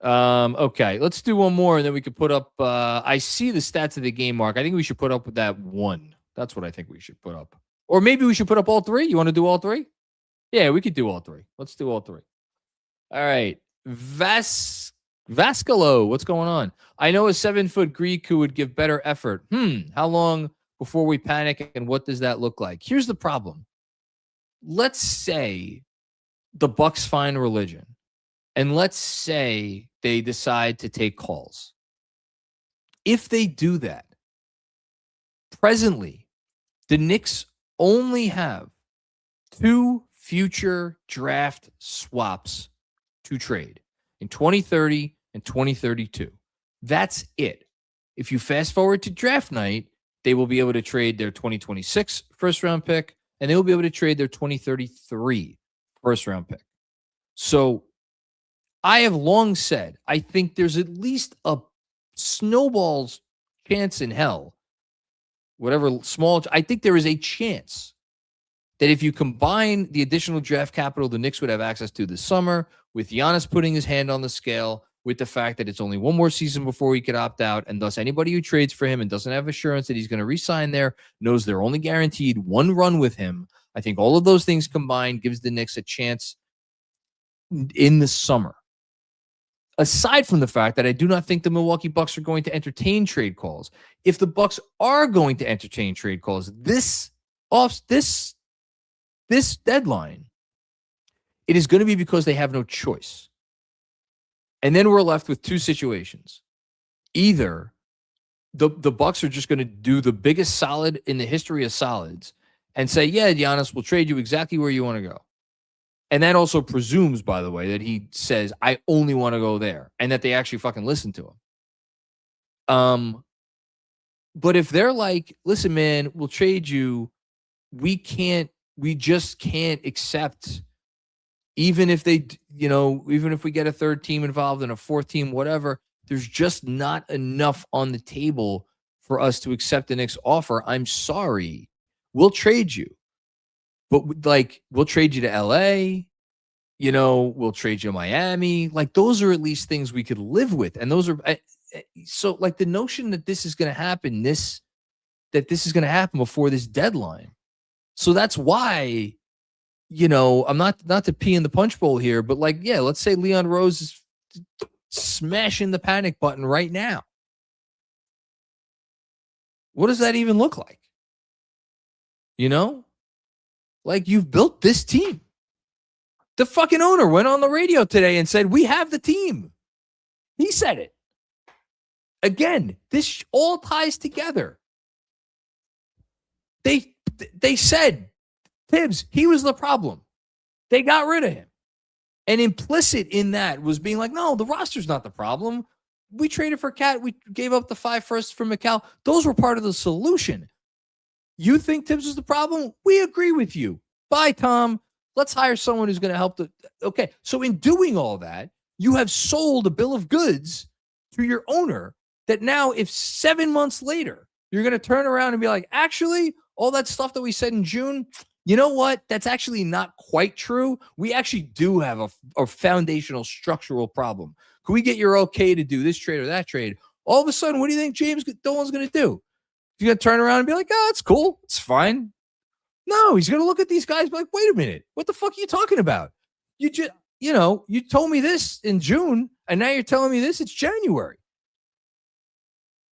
Okay, let's do one more, and then we could put up. I see the stats of the game, Mark. I think we should put up with that one. That's what I think we should put up. Or maybe we should put up all three. You want to do all three? Yeah, we could do all three. Let's do all three. All right. Vascalo, what's going on? I know a 7-foot Greek who would give better effort. How long before we panic, and what does that look like? Here's the problem. Let's say the Bucks find religion, and let's say they decide to take calls. If they do that, presently, the Knicks only have 2 future draft swaps to trade in 2030 and 2032. That's it. If you fast forward to draft night, they will be able to trade their 2026 first round pick, and they will be able to trade their 2033 first round pick. So I have long said, I think there's at least a snowball's chance in hell, whatever small, I think there is a chance that if you combine the additional draft capital the Knicks would have access to this summer, with Giannis putting his hand on the scale, with the fact that it's only one more season before he could opt out, and thus anybody who trades for him and doesn't have assurance that he's going to re-sign there knows they're only guaranteed one run with him. I think all of those things combined gives the Knicks a chance in the summer. Aside from the fact that I do not think the Milwaukee Bucks are going to entertain trade calls. If the Bucks are going to entertain trade calls this deadline, it is going to be because they have no choice. And then we're left with two situations. Either the Bucks are just going to do the biggest solid in the history of solids and say, yeah, Giannis, we'll trade you exactly where you want to go. And that also presumes, by the way, that he says, I only want to go there, and that they actually fucking listen to him. But if they're like, listen, man, we'll trade you, we just can't accept, even if they, even if we get a third team involved and a fourth team, whatever, there's just not enough on the table for us to accept the Knicks offer. I'm sorry. We'll trade you. But we'll trade you to LA, we'll trade you to Miami. Those are at least things we could live with. And those are, so the notion that this is going to happen, this is going to happen before this deadline. So that's why, I'm not to pee in the punch bowl here, but let's say Leon Rose is smashing the panic button right now. What does that even look like? You know? Like, you've built this team. The fucking owner went on the radio today and said, we have the team. He said it. Again, this all ties together. They said, Tibbs, he was the problem. They got rid of him. And implicit in that was being like, no, the roster's not the problem. We traded for Cat. We gave up the 5 firsts for McCall. Those were part of the solution. You think Tibbs was the problem? We agree with you. Bye, Tom. Let's hire someone who's going to help. Okay. So in doing all that, you have sold a bill of goods to your owner that now, if 7 months later, you're going to turn around and be like, actually, all that stuff that we said in June, you know what? That's actually not quite true. We actually do have a foundational structural problem. Can we get your okay to do this trade or that trade? All of a sudden, what do you think James Dolan's going to do? He's going to turn around and be like, oh, it's cool. It's fine. No, he's going to look at these guys and be like, wait a minute. What the fuck are you talking about? You told me this in June, and now you're telling me this. It's January.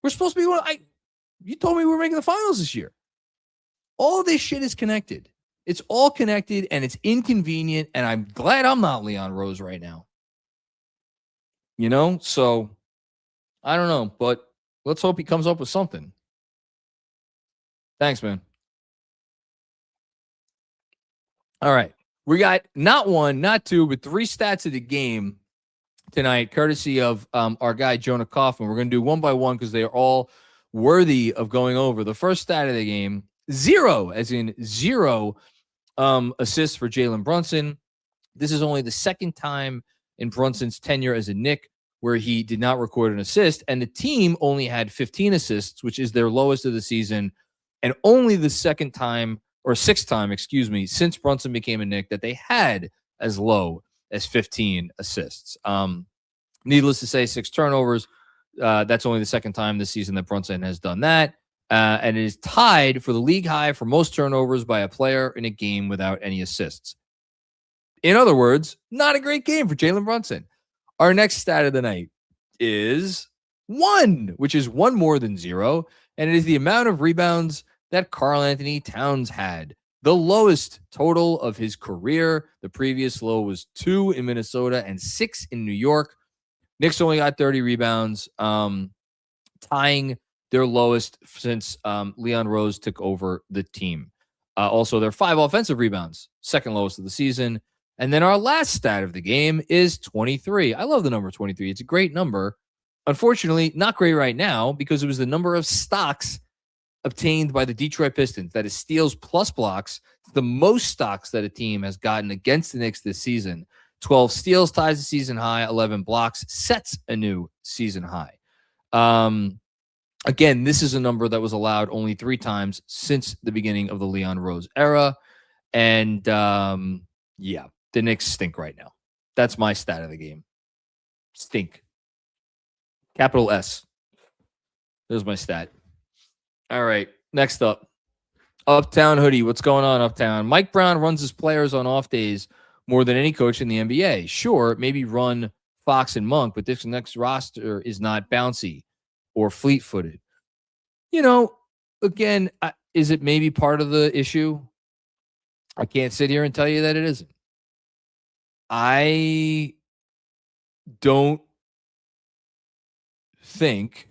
We're supposed to be, you told me we were making the finals this year. All this shit is connected. It's all connected, and it's inconvenient, and I'm glad I'm not Leon Rose right now. So I don't know, but let's hope he comes up with something. Thanks, man. All right. We got not 1, not 2, but 3 stats of the game tonight, courtesy of our guy, Jonah Kaufman. We're going to do one by one because they are all worthy of going over. The first stat of the game, 0, as in 0 assists for Jalen Brunson. This is only the second time in Brunson's tenure as a Knick where he did not record an assist, and the team only had 15 assists, which is their lowest of the season, and only the sixth time, since Brunson became a Knick that they had as low as 15 assists. Needless to say, 6 turnovers. That's only the second time this season that Brunson has done that. And it is tied for the league high for most turnovers by a player in a game without any assists. In other words, not a great game for Jalen Brunson. Our next stat of the night is 1, which is 1 more than 0. And it is the amount of rebounds that Karl-Anthony Towns had. The lowest total of his career. The previous low was 2 in Minnesota and 6 in New York. Knicks only got 30 rebounds, tying their lowest since Leon Rose took over the team. Also, there are 5 offensive rebounds, second lowest of the season. And then our last stat of the game is 23. I love the number 23. It's a great number. Unfortunately, not great right now because it was the number of stocks obtained by the Detroit Pistons. That is steals plus blocks. It's the most stocks that a team has gotten against the Knicks this season. 12 steals ties the season high. 11 blocks sets a new season high. Again, this is a number that was allowed only 3 times since the beginning of the Leon Rose era. And yeah, the Knicks stink right now. That's my stat of the game. Stink. Capital S. There's my stat. All right, next up. Uptown Hoodie. What's going on, Uptown? Mike Brown runs his players on off days more than any coach in the NBA. Sure, maybe run Fox and Monk, but this next roster is not bouncy or fleet-footed. Again, is it maybe part of the issue? I can't sit here and tell you that it isn't. I don't think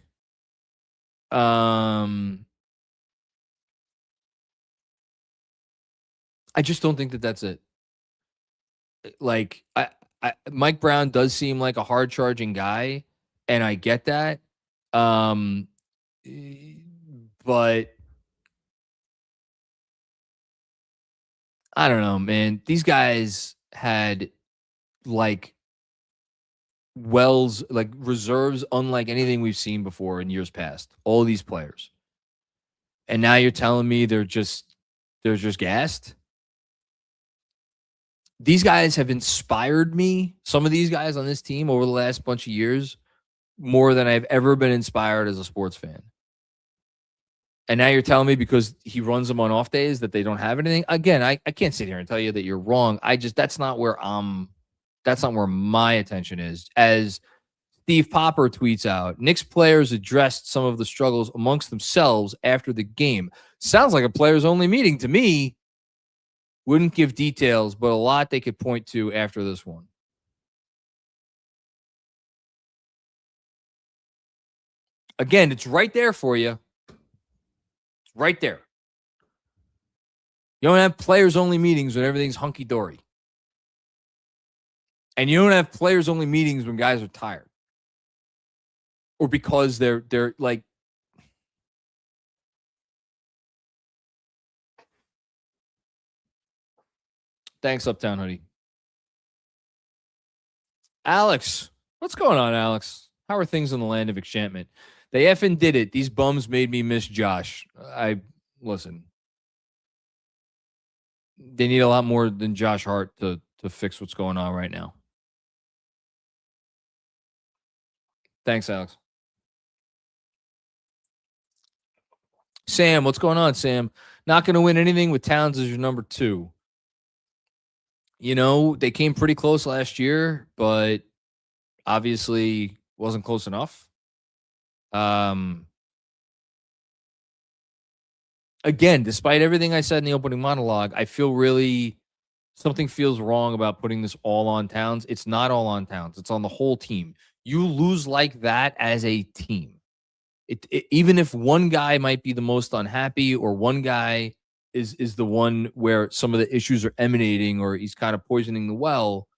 I just don't think that that's it. Like, Mike Brown does seem like a hard-charging guy, and I get that. But I don't know, man. These guys had reserves unlike anything we've seen before in years past. All these players. And now you're telling me they're just gassed? These guys have inspired me, some of these guys on this team over the last bunch of years, more than I've ever been inspired as a sports fan. And now you're telling me because he runs them on off days that they don't have anything? Again, I can't sit here and tell you that you're wrong. That's not where my attention is. As Steve Popper tweets out, Knicks players addressed some of the struggles amongst themselves after the game. Sounds like a players-only meeting to me. Wouldn't give details, but a lot they could point to after this one. Again, it's right there for you. It's right there. You don't have players-only meetings when everything's hunky-dory. And you don't have players-only meetings when guys are tired. Or because they're like, thanks, Uptown Hoodie. Alex, what's going on, Alex? How are things in the land of enchantment? They effing did it. These bums made me miss Josh. Listen. They need a lot more than Josh Hart to fix what's going on right now. Thanks, Alex. Sam, what's going on, Sam? Not going to win anything with Towns as your number 2. You know, they came pretty close last year, but obviously wasn't close enough. Again, despite everything I said in the opening monologue, I feel really something feels wrong about putting this all on Towns. It's not all on Towns. It's on the whole team. You lose like that as a team. Even if one guy might be the most unhappy or one guy is the one where some of the issues are emanating or he's kind of poisoning the well,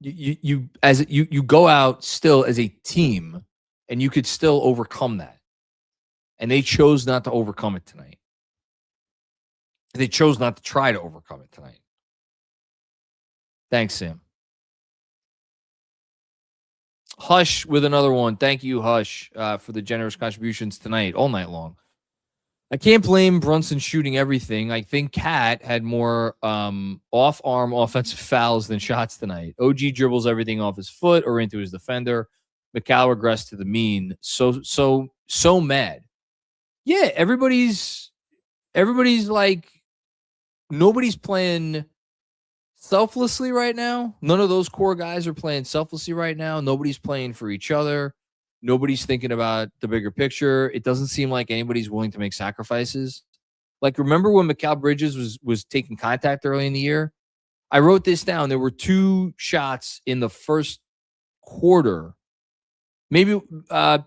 you go out still as a team and you could still overcome that. And they chose not to overcome it tonight. They chose not to try to overcome it tonight. Thanks, Sam. Hush with another one. Thank you, Hush, for the generous contributions tonight, all night long. I can't blame Brunson shooting everything. I think Cat had more off-arm offensive fouls than shots tonight. OG dribbles everything off his foot or into his defender. McCall regressed to the mean. So mad. Yeah, everybody's like, nobody's playing selflessly right now. None of those core guys are playing selflessly right now. Nobody's playing for each other. Nobody's thinking about the bigger picture. It doesn't seem like anybody's willing to make sacrifices. Like, remember when Mikal Bridges was taking contact early in the year? I wrote this down. There were 2 shots in the first quarter. Maybe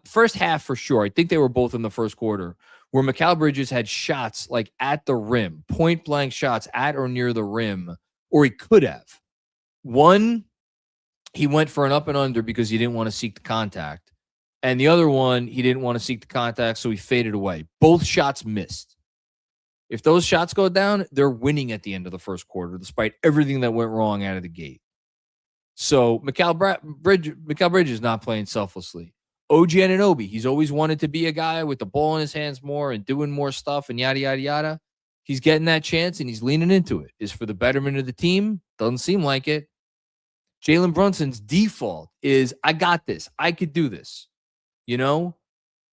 first half for sure. I think they were both in the first quarter where Mikal Bridges had shots like at the rim, point blank shots at or near the rim, or he could have. One, he went for an up and under because he didn't want to seek the contact. And the other one, he didn't want to seek the contact, so he faded away. Both shots missed. If those shots go down, they're winning at the end of the first quarter, despite everything that went wrong out of the gate. So Mikal Bridges is not playing selflessly. OG Anunoby, he's always wanted to be a guy with the ball in his hands more and doing more stuff and yada, yada, yada. He's getting that chance and he's leaning into it. Is for the betterment of the team? Doesn't seem like it. Jalen Brunson's default is, I got this. I could do this. You know,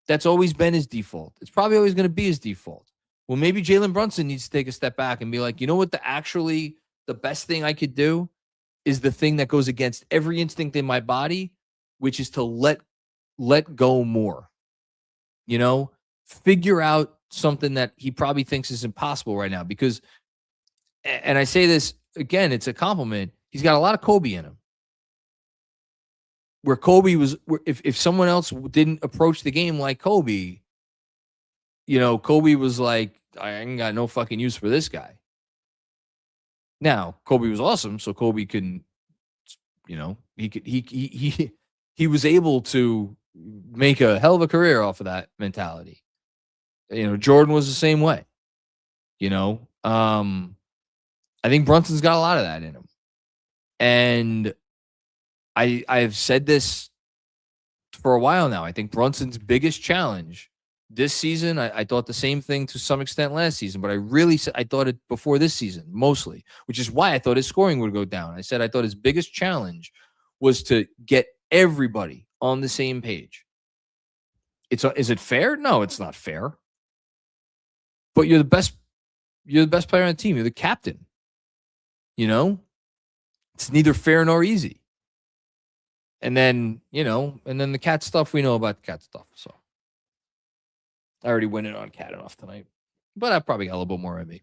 that's always been his default. It's probably always going to be his default. Well, maybe Jalen Brunson needs to take a step back and be like, you know what, the best thing I could do is the thing that goes against every instinct in my body, which is to let go more. You know, figure out something that he probably thinks is impossible right now. Because, and I say this again, it's a compliment. He's got a lot of Kobe in him. Where Kobe was, if someone else didn't approach the game like Kobe, you know, Kobe was like, I ain't got no fucking use for this guy. Now, Kobe was awesome, so Kobe can, you know, he was able to make a hell of a career off of that mentality. You know, Jordan was the same way. You know, I think Brunson's got a lot of that in him. And I've said this for a while now. I think Brunson's biggest challenge this season, I thought the same thing to some extent last season, but I thought it before this season, mostly, which is why I thought his scoring would go down. I said I thought his biggest challenge was to get everybody on the same page. Is it fair? No, it's not fair. But you're the best player on the team. You're the captain. You know? It's neither fair nor easy. And then, the cat stuff, we know about the cat stuff. So I already went in on cat enough tonight, but I probably got a little bit more in me.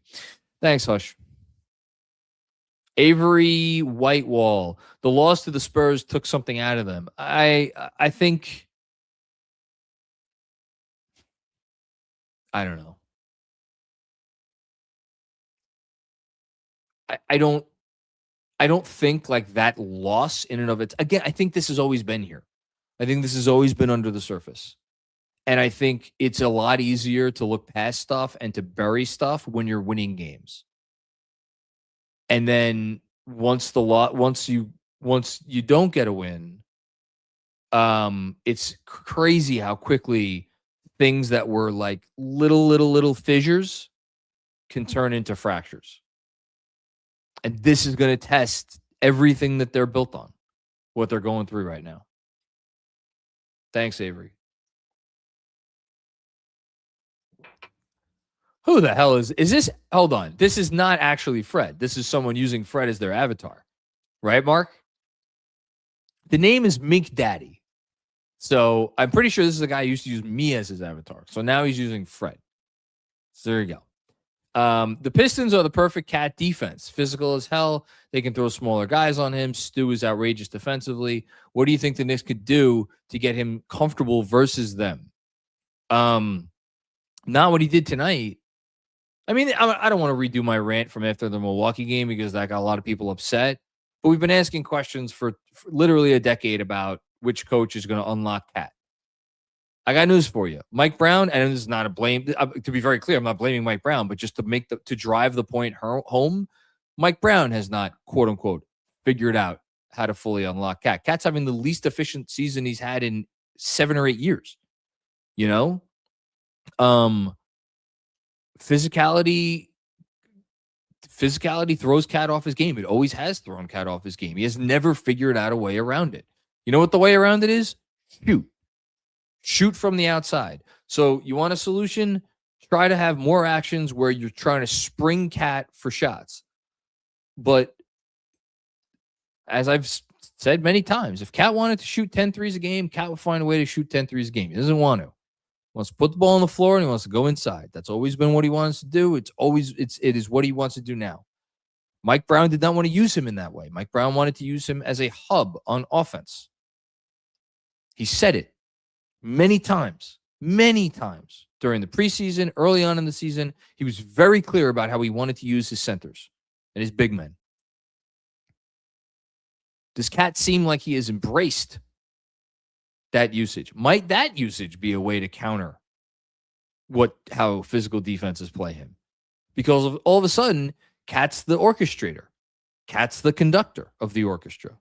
Thanks, Hush. Avery Whitewall. The loss to the Spurs took something out of them. I think, I don't know. I don't think like that loss in and of it. Again, I think this has always been here. I think this has always been under the surface. And I think it's a lot easier to look past stuff and to bury stuff when you're winning games. And then once you don't get a win, it's crazy how quickly things that were like little fissures can turn into fractures. And this is going to test everything that they're built on, what they're going through right now. Thanks, Avery. Who the hell is this? Hold on. This is not actually Fred. This is someone using Fred as their avatar. Right, Mark? The name is Mink Daddy. So I'm pretty sure this is a guy who used to use me as his avatar. So now he's using Fred. So there you go. The Pistons are the perfect cat defense. Physical as hell. They can throw smaller guys on him. Stu is outrageous defensively. What do you think the Knicks could do to get him comfortable versus them? Not what he did tonight. I mean, I don't want to redo my rant from after the Milwaukee game because that got a lot of people upset. But we've been asking questions for literally a decade about which coach is going to unlock Cat. I got news for you. Mike Brown, and this is not a blame. To be very clear, I'm not blaming Mike Brown, but just to drive the point home, Mike Brown has not, quote unquote, figured out how to fully unlock Cat. Cat's having the least efficient season he's had in 7 or 8 years. Physicality throws Cat off his game. It always has thrown Cat off his game. He has never figured out a way around it. You know what the way around it is? Shoot from the outside. So you want a solution? Try to have more actions where you're trying to spring Cat for shots. But as I've said many times, if Cat wanted to shoot 10 threes a game, Cat would find a way to shoot 10 threes a game. He doesn't want to. He wants to put the ball on the floor and he wants to go inside. That's always been what he wants to do. It is what he wants to do now. Mike Brown did not want to use him in that way. Mike Brown wanted to use him as a hub on offense. He said it many times during the preseason, early on in the season. He was very clear about how he wanted to use his centers and his big men. Does Cat seem like he has embraced that usage? Might that usage be a way to counter how physical defenses play him? Because all of a sudden, Cat's the orchestrator. Cat's the conductor of the orchestra.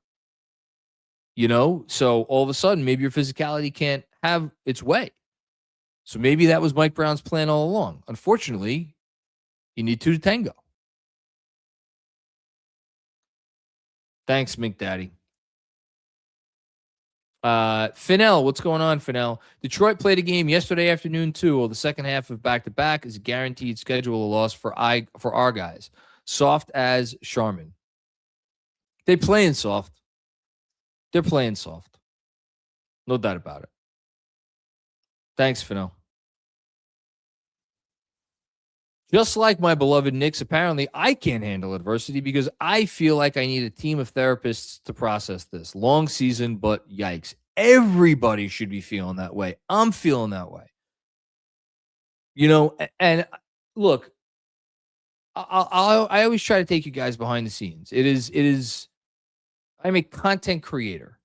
So all of a sudden, maybe your physicality can't have its way. So maybe that was Mike Brown's plan all along. Unfortunately, you need two to tango. Thanks, Mink Daddy. Finel, what's going on, Finel? Detroit played a game yesterday afternoon, too. Well, the second half of back-to-back is a guaranteed schedule loss for our guys. Soft as Charmin. They're playing soft. They're playing soft. No doubt about it. Thanks, Finel. Just like my beloved Knicks, apparently I can't handle adversity because I feel like I need a team of therapists to process this. Long season, but yikes. Everybody should be feeling that way. I'm feeling that way. And look, I always try to take you guys behind the scenes. I'm a content creator,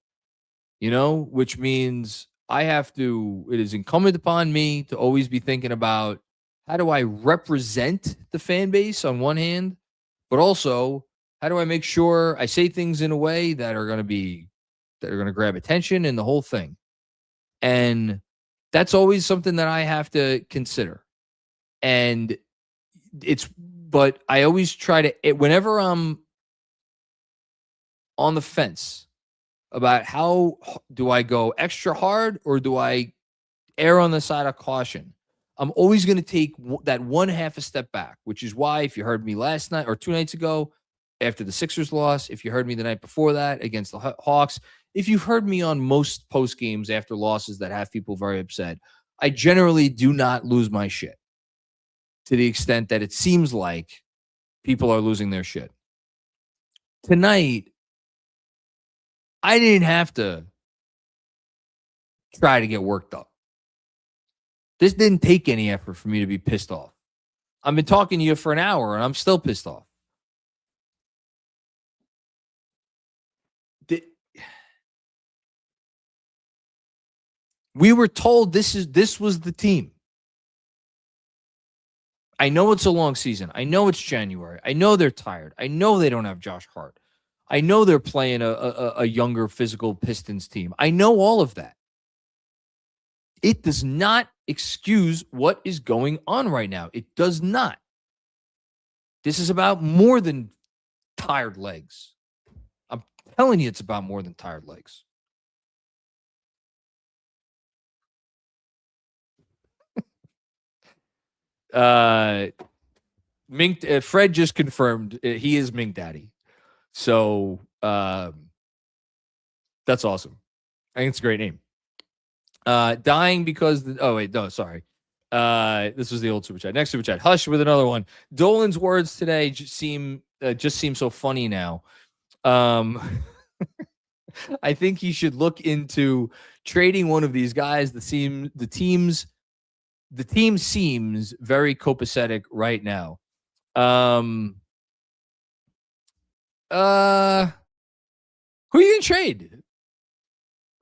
which means it is incumbent upon me to always be thinking about how do I represent the fan base on one hand, but also how do I make sure I say things in a way that are going to grab attention and the whole thing. And that's always something that I have to consider. And but I always try to, whenever I'm on the fence about how do I go extra hard or do I err on the side of caution, I'm always going to take that one half a step back, which is why if you heard me last night or 2 nights ago after the Sixers loss, if you heard me the night before that against the Hawks, if you've heard me on most post games after losses that have people very upset, I generally do not lose my shit to the extent that it seems like people are losing their shit. Tonight, I didn't have to try to get worked up. This didn't take any effort for me to be pissed off. I've been talking to you for an hour and I'm still pissed off. We were told this was the team. I know it's a long season. I know it's January. I know they're tired. I know they don't have Josh Hart. I know they're playing a younger physical Pistons team. I know all of that. It does not excuse what is going on right now. It does not. This is about more than tired legs. I'm telling you, it's about more than tired legs. Mink, Fred just confirmed he is Mink Daddy. So that's awesome. I think it's a great name. Dying because sorry. This was the old super chat. Next super chat. Hush with another one. Dolan's words today just seem so funny now. I think he should look into trading one of these guys. The team seems very copacetic right now. Who are you gonna trade?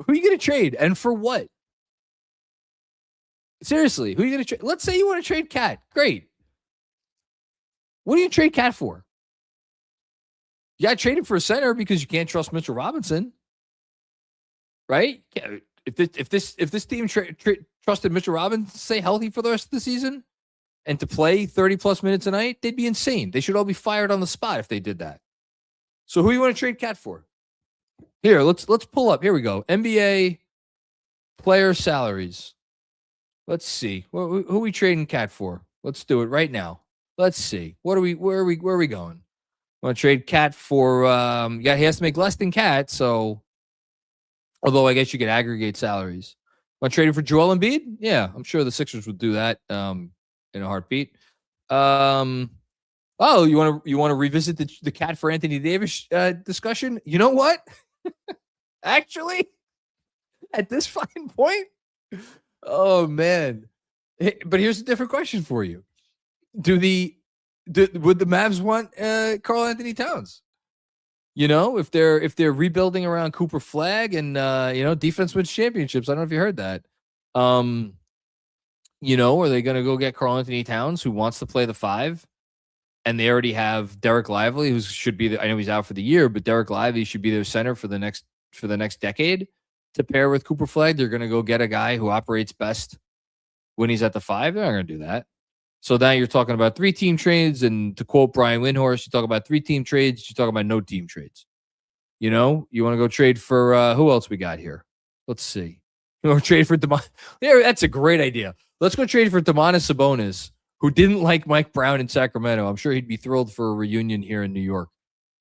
Who are you gonna trade? And for what? Seriously, who are you gonna trade? Let's say you want to trade Cat. Great. What do you trade Cat for? You got to trade him for a center because you can't trust Mitchell Robinson, right? If this team trusted Mitchell Robinson to stay healthy for the rest of the season and to play 30+ minutes a night, they'd be insane. They should all be fired on the spot if they did that. So who do you want to trade Cat for? Here, let's pull up. Here we go. NBA player salaries. Let's see. Who are we trading Cat for? Let's do it right now. Let's see. Where are we going? Want to trade Cat for he has to make less than Cat, so although I guess you could aggregate salaries. Want to trade him for Joel Embiid? Yeah, I'm sure the Sixers would do that in a heartbeat. You want to revisit the Cat for Anthony Davis discussion? You know what? Actually, at this fine point, oh man. But here's a different question for you. Would the Mavs want Karl-Anthony Towns? You know, if they're rebuilding around Cooper Flag and defense wins championships. I don't know if you heard that. Are they going to go get Karl-Anthony Towns, who wants to play the 5? And they already have Derek Lively, who should be I know he's out for the year, but Derek Lively should be their center for the next decade to pair with Cooper Flag. They're going to go get a guy who operates best when he's at the 5. They're not going to do that. So now you're talking about 3-team trades, and to quote Brian Windhorst, you talk about 3-team trades, you talk about no team trades. You want to go trade for who else we got here? Let's see. You want to trade for that's a great idea. Let's go trade for Domantas Sabonis, who didn't like Mike Brown in Sacramento. I'm sure he'd be thrilled for a reunion here in New York.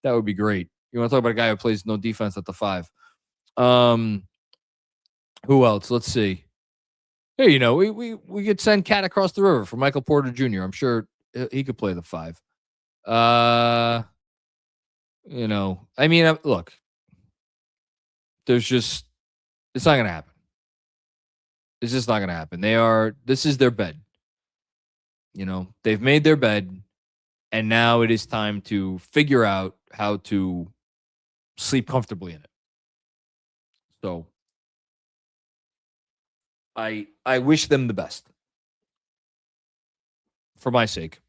That would be great. You want to talk about a guy who plays no defense at the 5. Who else? Let's see. Hey, we could send Cat across the river for Michael Porter Jr. I'm sure he could play the 5. Look, it's not going to happen. It's just not going to happen. This is their bed. They've made their bed, and now it is time to figure out how to sleep comfortably in it. So I wish them the best for my sake.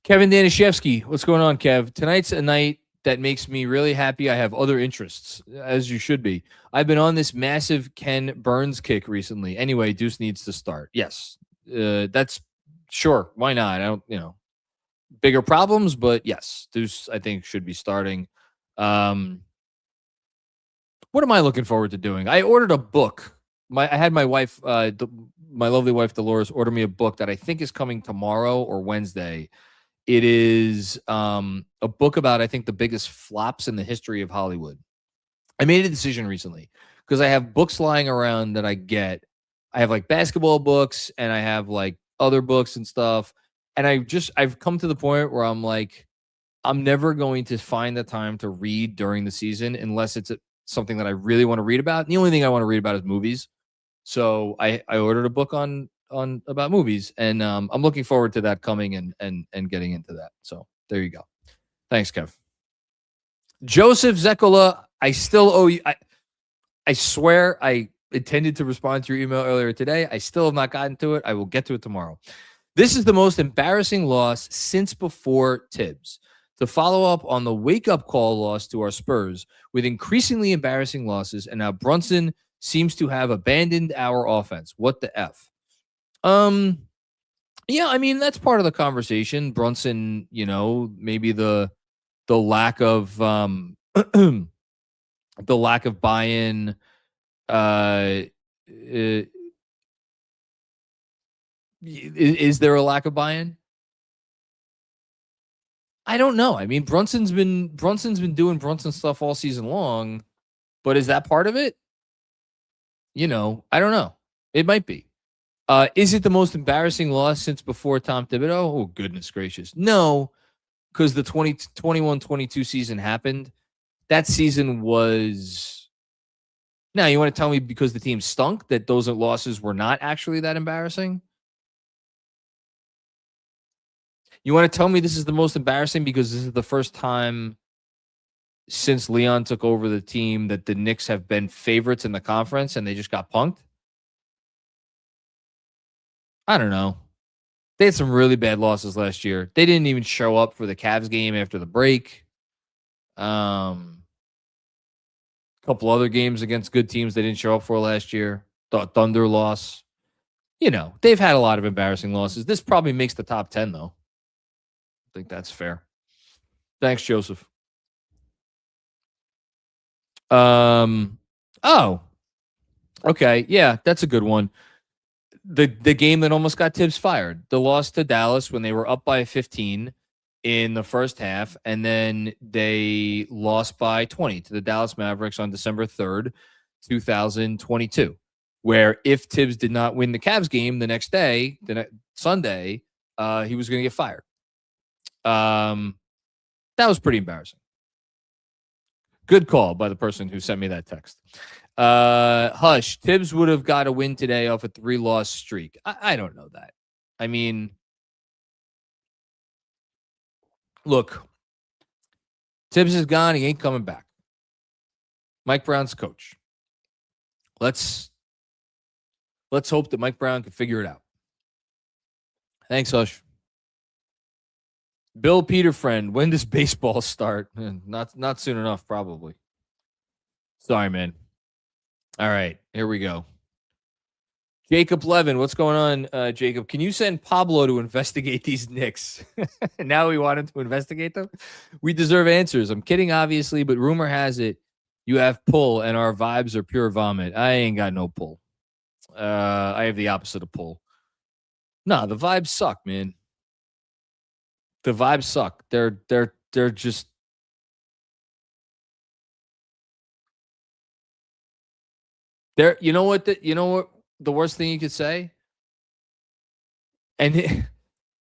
Kevin Danishevsky, what's going on, Kev? Tonight's a night that makes me really happy. I have other interests, as you should be. I've been on this massive Ken Burns kick recently. Anyway, Deuce needs to start. Yes, that's sure. Why not? I don't, bigger problems, but yes, Deuce, I think, should be starting. What am I looking forward to doing? I ordered a book. I had my wife, my lovely wife Dolores, order me a book that I think is coming tomorrow or Wednesday. It is a book about, I think, the biggest flops in the history of Hollywood. I made a decision recently because I have books lying around that I get. I have like basketball books and I have like other books and stuff. And I've come to the point where I'm like, I'm never going to find the time to read during the season unless it's something that I really want to read about. And the only thing I want to read about is movies. So I ordered a book on about movies, and I'm looking forward to that coming and getting into that. So there you go. Thanks, Kev. Joseph Zekola, I still owe you. I swear I intended to respond to your email earlier today. I still have not gotten to it. I will get to it tomorrow. This is the most embarrassing loss since before Tibbs. To follow up on the wake-up call loss to our Spurs with increasingly embarrassing losses, and now Brunson seems to have abandoned our offense. What the F? Yeah, I mean, that's part of the conversation. Brunson, maybe the lack of the lack of buy-in. Is there a lack of buy-in? I don't know. I mean, Brunson's been doing Brunson stuff all season long, but is that part of it? I don't know. It might be. Is it the most embarrassing loss since before Tom Thibodeau? Oh, goodness gracious. No, because the 2021-22 season happened. That season was... Now, you want to tell me because the team stunk that those losses were not actually that embarrassing? You want to tell me this is the most embarrassing because this is the first time since Leon took over the team that the Knicks have been favorites in the conference and they just got punked? I don't know. They had some really bad losses last year. They didn't even show up for the Cavs game after the break. Couple other games against good teams they didn't show up for last year. Thunder loss. They've had a lot of embarrassing losses. This probably makes the top 10, though. I think that's fair. Thanks, Joseph. Oh. Okay, yeah, that's a good one. The game that almost got Tibbs fired. The loss to Dallas when they were up by 15 in the first half, and then they lost by 20 to the Dallas Mavericks on December 3rd, 2022, where if Tibbs did not win the Cavs game the next day, Sunday, he was going to get fired. That was pretty embarrassing. Good call by the person who sent me that text. Hush, Tibbs would have got a win today off a 3-loss streak. I don't know that. I mean, look, Tibbs is gone. He ain't coming back. Mike Brown's coach. Let's hope that Mike Brown can figure it out. Thanks, Hush. Bill Peterfriend, when does baseball start? Not soon enough, probably. Sorry, man. All right, here we go. Jacob Levin, what's going on, Jacob? Can you send Pablo to investigate these Knicks? Now we want him to investigate them? We deserve answers. I'm kidding, obviously, but rumor has it you have pull and our vibes are pure vomit. I ain't got no pull. I have the opposite of pull. No, the vibes suck, man. The vibes suck. They're just... You know what the worst thing you could say? And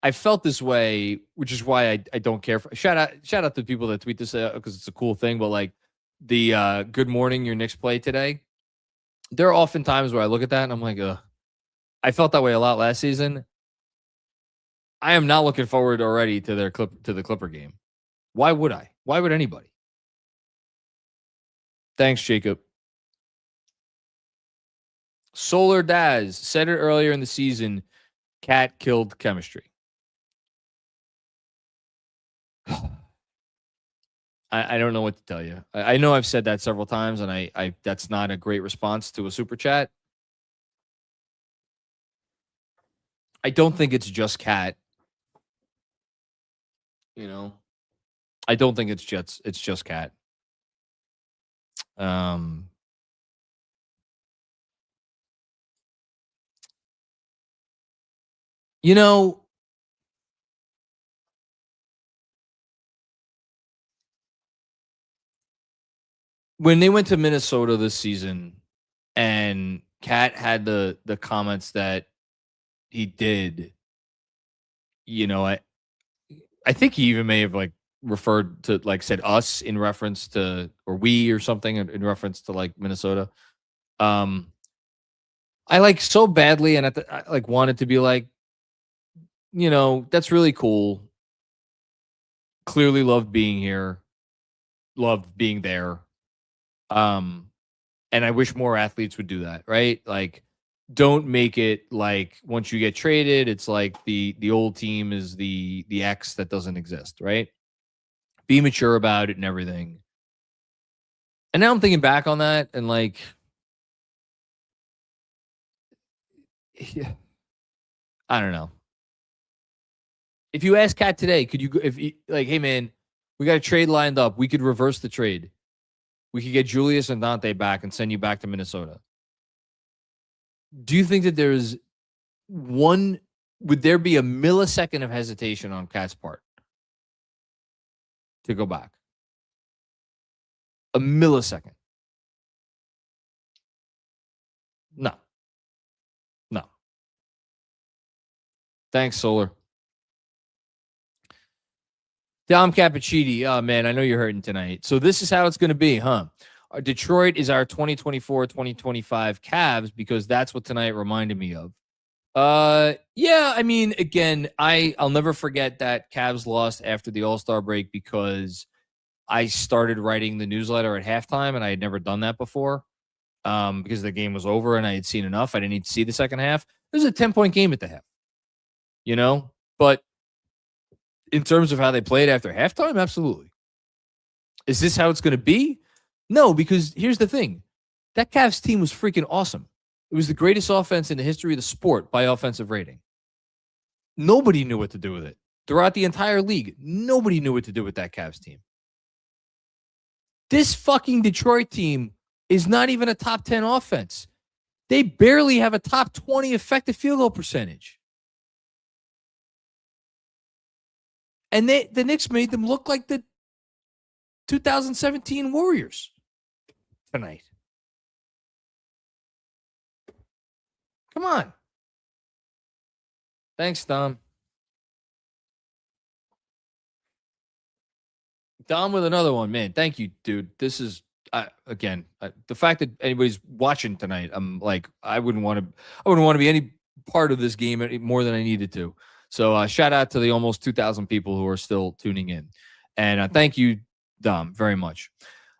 I felt this way, which is why I don't care for... Shout out to people that tweet this because it's a cool thing, but like the good morning, your Knicks play today. There are often times where I look at that and I'm like, I felt that way a lot last season. I am not looking forward already to the Clipper game. Why would I? Why would anybody? Thanks, Jacob. Solar Daz said it earlier in the season. Cat killed chemistry. I don't know what to tell you. I know I've said that several times, and I that's not a great response to a super chat. I don't think it's just Cat. I don't think it's just Cat. when they went to Minnesota this season and Cat had the comments that he did, I think he even may have like referred to like said us in reference to, or we or something in reference to like Minnesota. I like so badly, and I like wanted to be like, that's really cool. Clearly loved being here, loved being there. And I wish more athletes would do that, right? Like, don't make it like once you get traded, it's like the old team is the X that doesn't exist, right? Be mature about it and everything. And now I'm thinking back on that and like, yeah, I don't know. If you ask Cat today, could you like, hey man, we got a trade lined up. We could reverse the trade. We could get Julius and Dante back and send you back to Minnesota. Do you think that would there be a millisecond of hesitation on Cat's part to go back? A millisecond. No. Thanks, Solar. Dom Cappuccini. Oh, man, I know you're hurting tonight. So this is how it's going to be, huh? Detroit is our 2024-2025 Cavs because that's what tonight reminded me of. Yeah, I mean, again, I'll never forget that Cavs lost after the All-Star break because I started writing the newsletter at halftime, and I had never done that before because the game was over and I had seen enough. I didn't need to see the second half. It was a 10-point game at the half, But in terms of how they played after halftime, absolutely. Is this how it's going to be? No, because here's the thing. That Cavs team was freaking awesome. It was the greatest offense in the history of the sport by offensive rating. Nobody knew what to do with it. Throughout the entire league, nobody knew what to do with that Cavs team. This fucking Detroit team is not even a top 10 offense. They barely have a top 20 effective field goal percentage. And the Knicks made them look like the 2017 Warriors tonight. Come on. Thanks, Dom. Dom with another one, man. Thank you, dude. This is again the fact that anybody's watching tonight. I'm like, I wouldn't want to be any part of this game more than I needed to. So shout out to the almost 2,000 people who are still tuning in, and thank you, Dom, very much.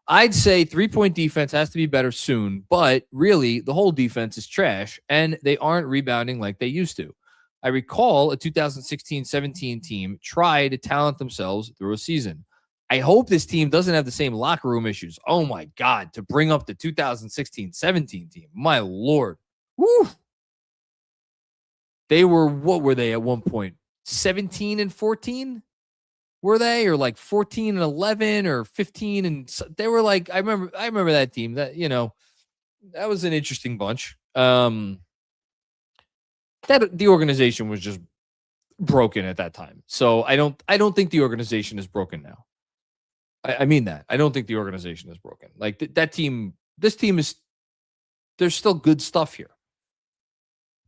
I'd say 3-point defense has to be better soon, but really the whole defense is trash, and they aren't rebounding like they used to. I recall a 2016-17 team try to talent themselves through a season. I hope this team doesn't have the same locker room issues. Oh, my God, to bring up the 2016-17 team. My Lord. Woo! They were, what were they at one point? 17-14? Were they, or like 14-11 or 15? And they were like, I remember that team. That that was an interesting bunch. That the organization was just broken at that time. So I don't think the organization is broken now. I mean that. I don't think the organization is broken. Like that team, this team is. There's still good stuff here.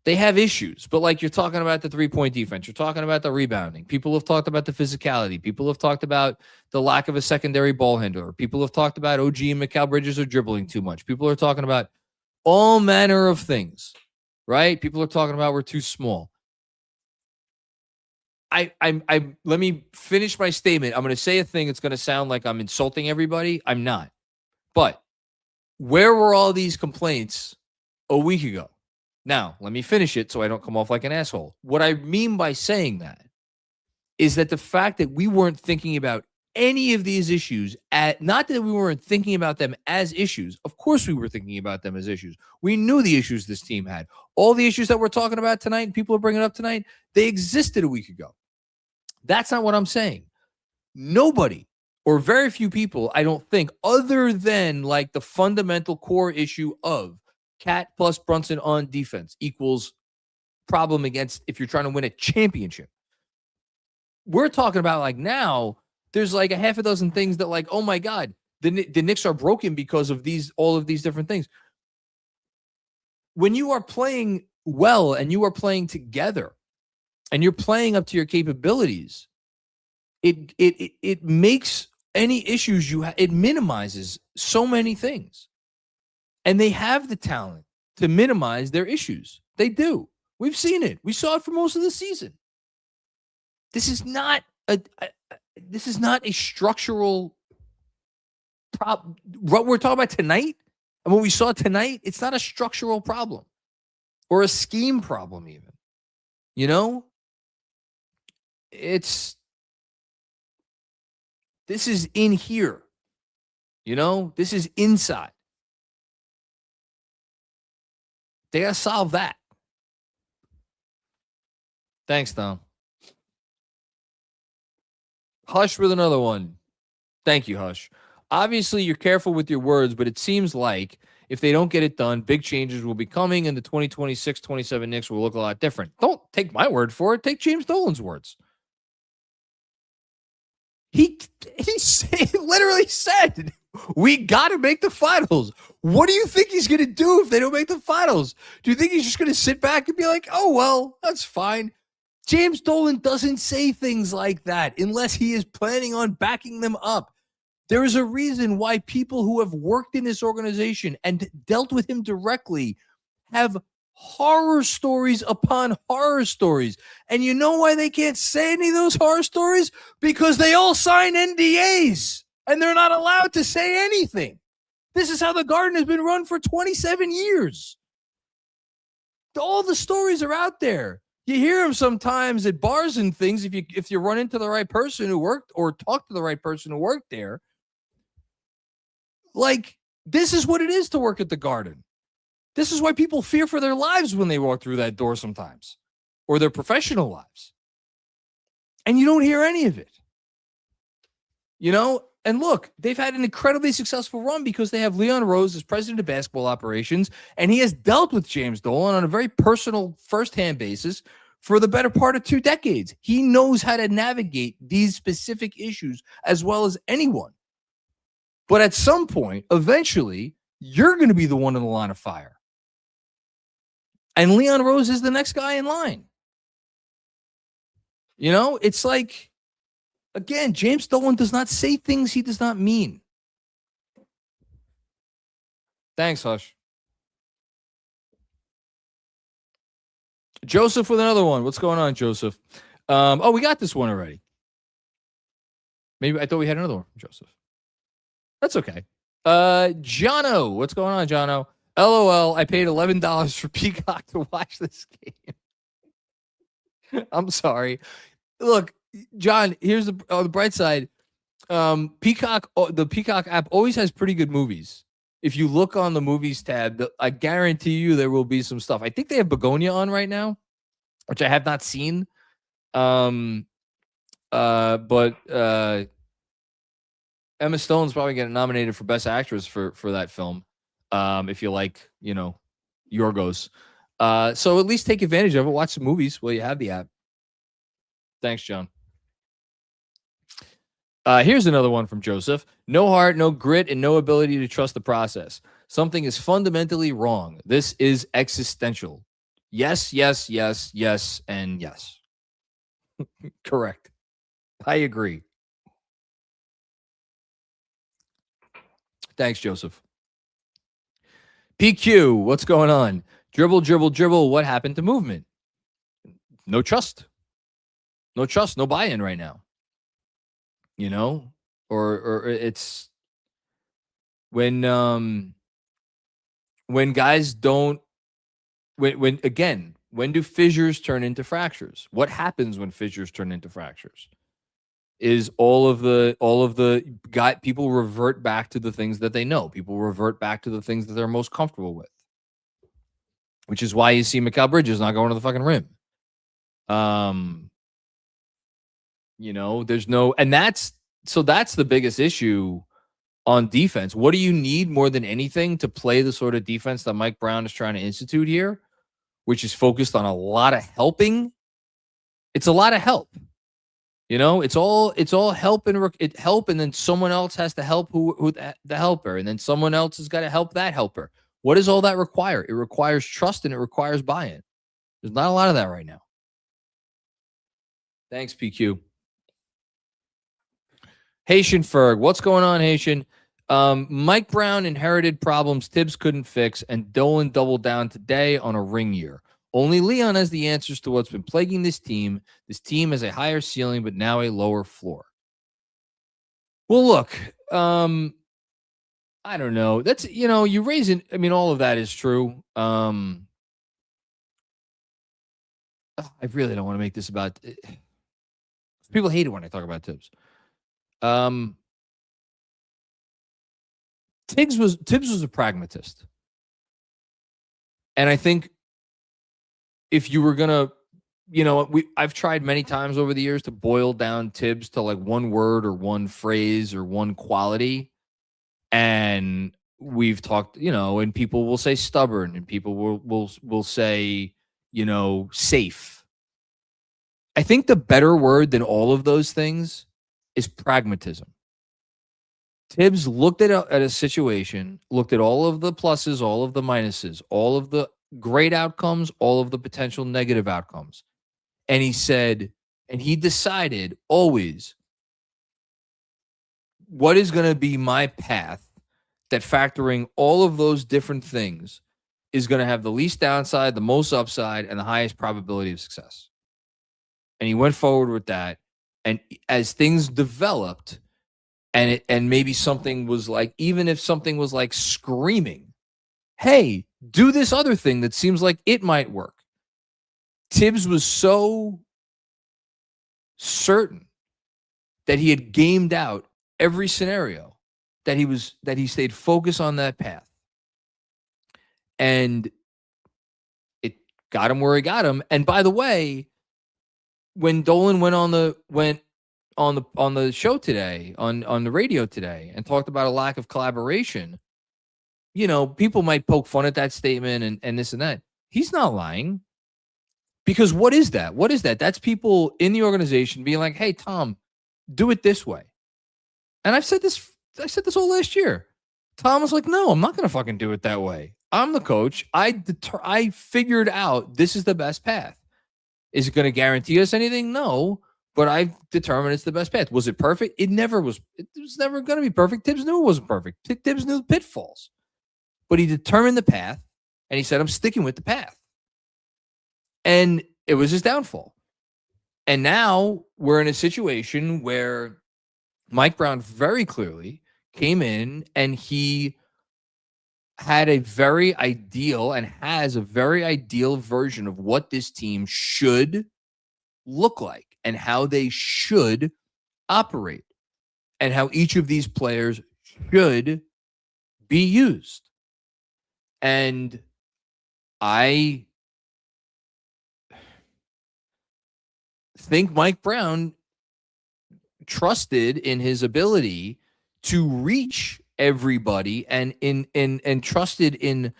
They have issues, but like you're talking about the 3-point defense, you're talking about the rebounding. People have talked about the physicality. People have talked about the lack of a secondary ball handler. People have talked about OG and Mikal Bridges are dribbling too much. People are talking about all manner of things, right? People are talking about we're too small. Let me finish my statement. I'm going to say a thing that's going to sound like I'm insulting everybody. I'm not. But where were all these complaints a week ago? Now, let me finish it so I don't come off like an asshole. What I mean by saying that is that the fact that we weren't thinking about any of these issues, not that we weren't thinking about them as issues. Of course we were thinking about them as issues. We knew the issues this team had. All the issues that we're talking about tonight and people are bringing up tonight, they existed a week ago. That's not what I'm saying. Nobody or very few people, I don't think, other than like the fundamental core issue of Cat plus Brunson on defense equals problem against if you're trying to win a championship. We're talking about like now there's like a half a dozen things that like, oh my God, the Knicks are broken because of all of these different things. When you are playing well and you are playing together and you're playing up to your capabilities, it makes any issues it minimizes so many things. And they have the talent to minimize their issues. They do. We've seen it. We saw it for most of the season. This is not a structural problem. What we're talking about tonight and what we saw tonight, it's not a structural problem or a scheme problem even. You know? This is in here. You know? This is inside. They got to solve that. Thanks, Tom. Hush with another one. Thank you, Hush. Obviously, you're careful with your words, but it seems like if they don't get it done, big changes will be coming, and the 2026-27 Knicks will look a lot different. Don't take my word for it. Take James Dolan's words. He literally said, we got to make the finals. What do you think he's going to do if they don't make the finals? Do you think he's just going to sit back and be like, oh, well, that's fine? James Dolan doesn't say things like that unless he is planning on backing them up. There is a reason why people who have worked in this organization and dealt with him directly have horror stories upon horror stories. And you know why they can't say any of those horror stories? Because they all sign NDAs and they're not allowed to say anything. This is how the Garden has been run for 27 years. All the stories are out there. You hear them sometimes at bars and things if you run into the right person who worked or talk to the right person who worked there. Like, this is what it is to work at the Garden. This is why people fear for their lives when they walk through that door sometimes, or their professional lives. And you don't hear any of it. You know, and look, they've had an incredibly successful run because they have Leon Rose as president of basketball operations, and he has dealt with James Dolan on a very personal, firsthand basis for the better part of 2 decades. He knows how to navigate these specific issues as well as anyone. But at some point, eventually, you're going to be the one in the line of fire. And Leon Rose is the next guy in line. You know, it's like, again, James Dolan does not say things he does not mean. Thanks, Hush. Joseph with another one. What's going on, Joseph? We got this one already. Maybe I thought we had another one from Joseph. That's okay. Jono. What's going on, Jono? LOL, I paid $11 for Peacock to watch this game. I'm sorry. Look, John, here's the bright side. Peacock, the Peacock app always has pretty good movies. If you look on the movies tab, I guarantee you there will be some stuff. I think they have Begonia on right now, which I have not seen. But Emma Stone's probably getting nominated for Best Actress for that film. If you like, you know, Yorgos. So at least take advantage of it. Watch some movies while you have the app. Thanks, John. Here's another one from Joseph. No heart, no grit, and no ability to trust the process. Something is fundamentally wrong. This is existential. Yes, yes, yes, yes, and yes. Correct. I agree. Thanks, Joseph. PQ, what's going on? Dribble, dribble, dribble. What happened to movement? No trust. No trust, no buy-in right now. You know? Or it's when guys don't when do fissures turn into fractures? What happens when fissures turn into fractures? Is all of the people revert back to the things that they know. People revert back to the things that they're most comfortable with. Which is why you see Mikal Bridges not going to the fucking rim. You know, there's no, and that's the biggest issue on defense. What do you need more than anything to play the sort of defense that Mike Brown is trying to institute here, which is focused on a lot of helping? It's a lot of help. You know, it's all help and help, and then someone else has to help who the helper, and then someone else has got to help that helper. What does all that require? It requires trust and it requires buy-in. There's not a lot of that right now. Thanks, PQ. Haitian Ferg, what's going on, Haitian? Mike Brown inherited problems Tibbs couldn't fix, and Dolan doubled down today on a ring year. Only Leon has the answers to what's been plaguing this team. This team has a higher ceiling, but now a lower floor. Well, look, I don't know. That's, you raise it. I mean, all of that is true. I really don't want to make this about. People hate it when I talk about Tibbs. Tibbs was a pragmatist. And I think if you were going to, I've tried many times over the years to boil down Tibbs to like one word or one phrase or one quality. And we've talked, and people will say stubborn, and people will say, safe. I think the better word than all of those things is pragmatism. Tibbs looked at a situation, looked at all of the pluses, all of the minuses, all of the great outcomes, all of the potential negative outcomes. And he said, and he decided always, what is going to be my path that, factoring all of those different things, is going to have the least downside, the most upside, and the highest probability of success. And he went forward with that. And as things developed, and maybe something was like, even if something was like screaming, hey, do this other thing that seems like it might work. Tibbs was so certain that he had gamed out every scenario that he stayed focused on that path. And it got him where he got him. And by the way, when Dolan went on the show today, on the radio today, and talked about a lack of collaboration, people might poke fun at that statement and this and that. He's not lying. Because what is that? What is that? That's people in the organization being like, hey, Tom, do it this way. And I said this all last year. Tom was like, no, I'm not going to fucking do it that way. I'm the coach. I figured out this is the best path. Is it going to guarantee us anything? No. But I've determined it's the best path. Was it perfect? It never was. It was never going to be perfect. Tibbs knew it wasn't perfect. Tibbs knew the pitfalls. But he determined the path, and he said, I'm sticking with the path. And it was his downfall. And now we're in a situation where Mike Brown very clearly came in, and he had a very ideal and has a very ideal version of what this team should look like and how they should operate and how each of these players should be used. And I think Mike Brown trusted in his ability to reach everybody and trusted in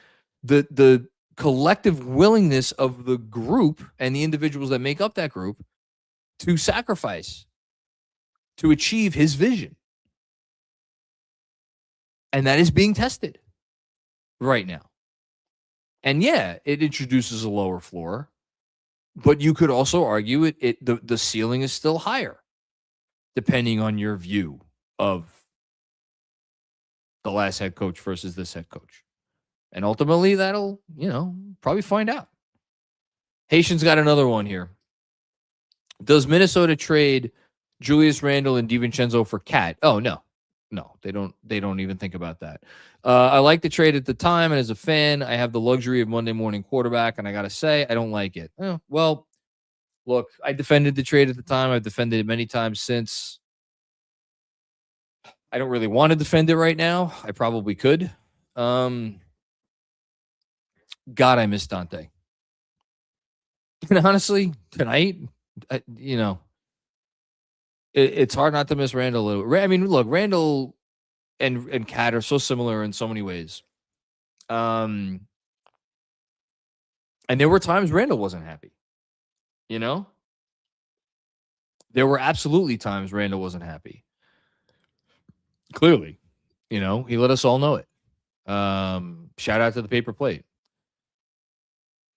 the collective willingness of the group and the individuals that make up that group to sacrifice to achieve his vision. And that is being tested right now. And yeah, it introduces a lower floor, but you could also argue the ceiling is still higher, depending on your view of the last head coach versus this head coach. And ultimately, that'll, probably find out. Haitian's got another one here. Does Minnesota trade Julius Randle and DiVincenzo for Cat? Oh, no. No, they don't even think about that. I like the trade at the time, and as a fan, I have the luxury of Monday morning quarterback, and I got to say, I don't like it. Well, look, I defended the trade at the time. I've defended it many times since. I don't really want to defend it right now. I probably could. God, I miss Dante. And honestly, tonight, it's hard not to miss Randall a little. I mean, look, Randall and Cat are so similar in so many ways. And there were times Randall wasn't happy, There were absolutely times Randall wasn't happy. Clearly, he let us all know it. Shout out to the paper plate.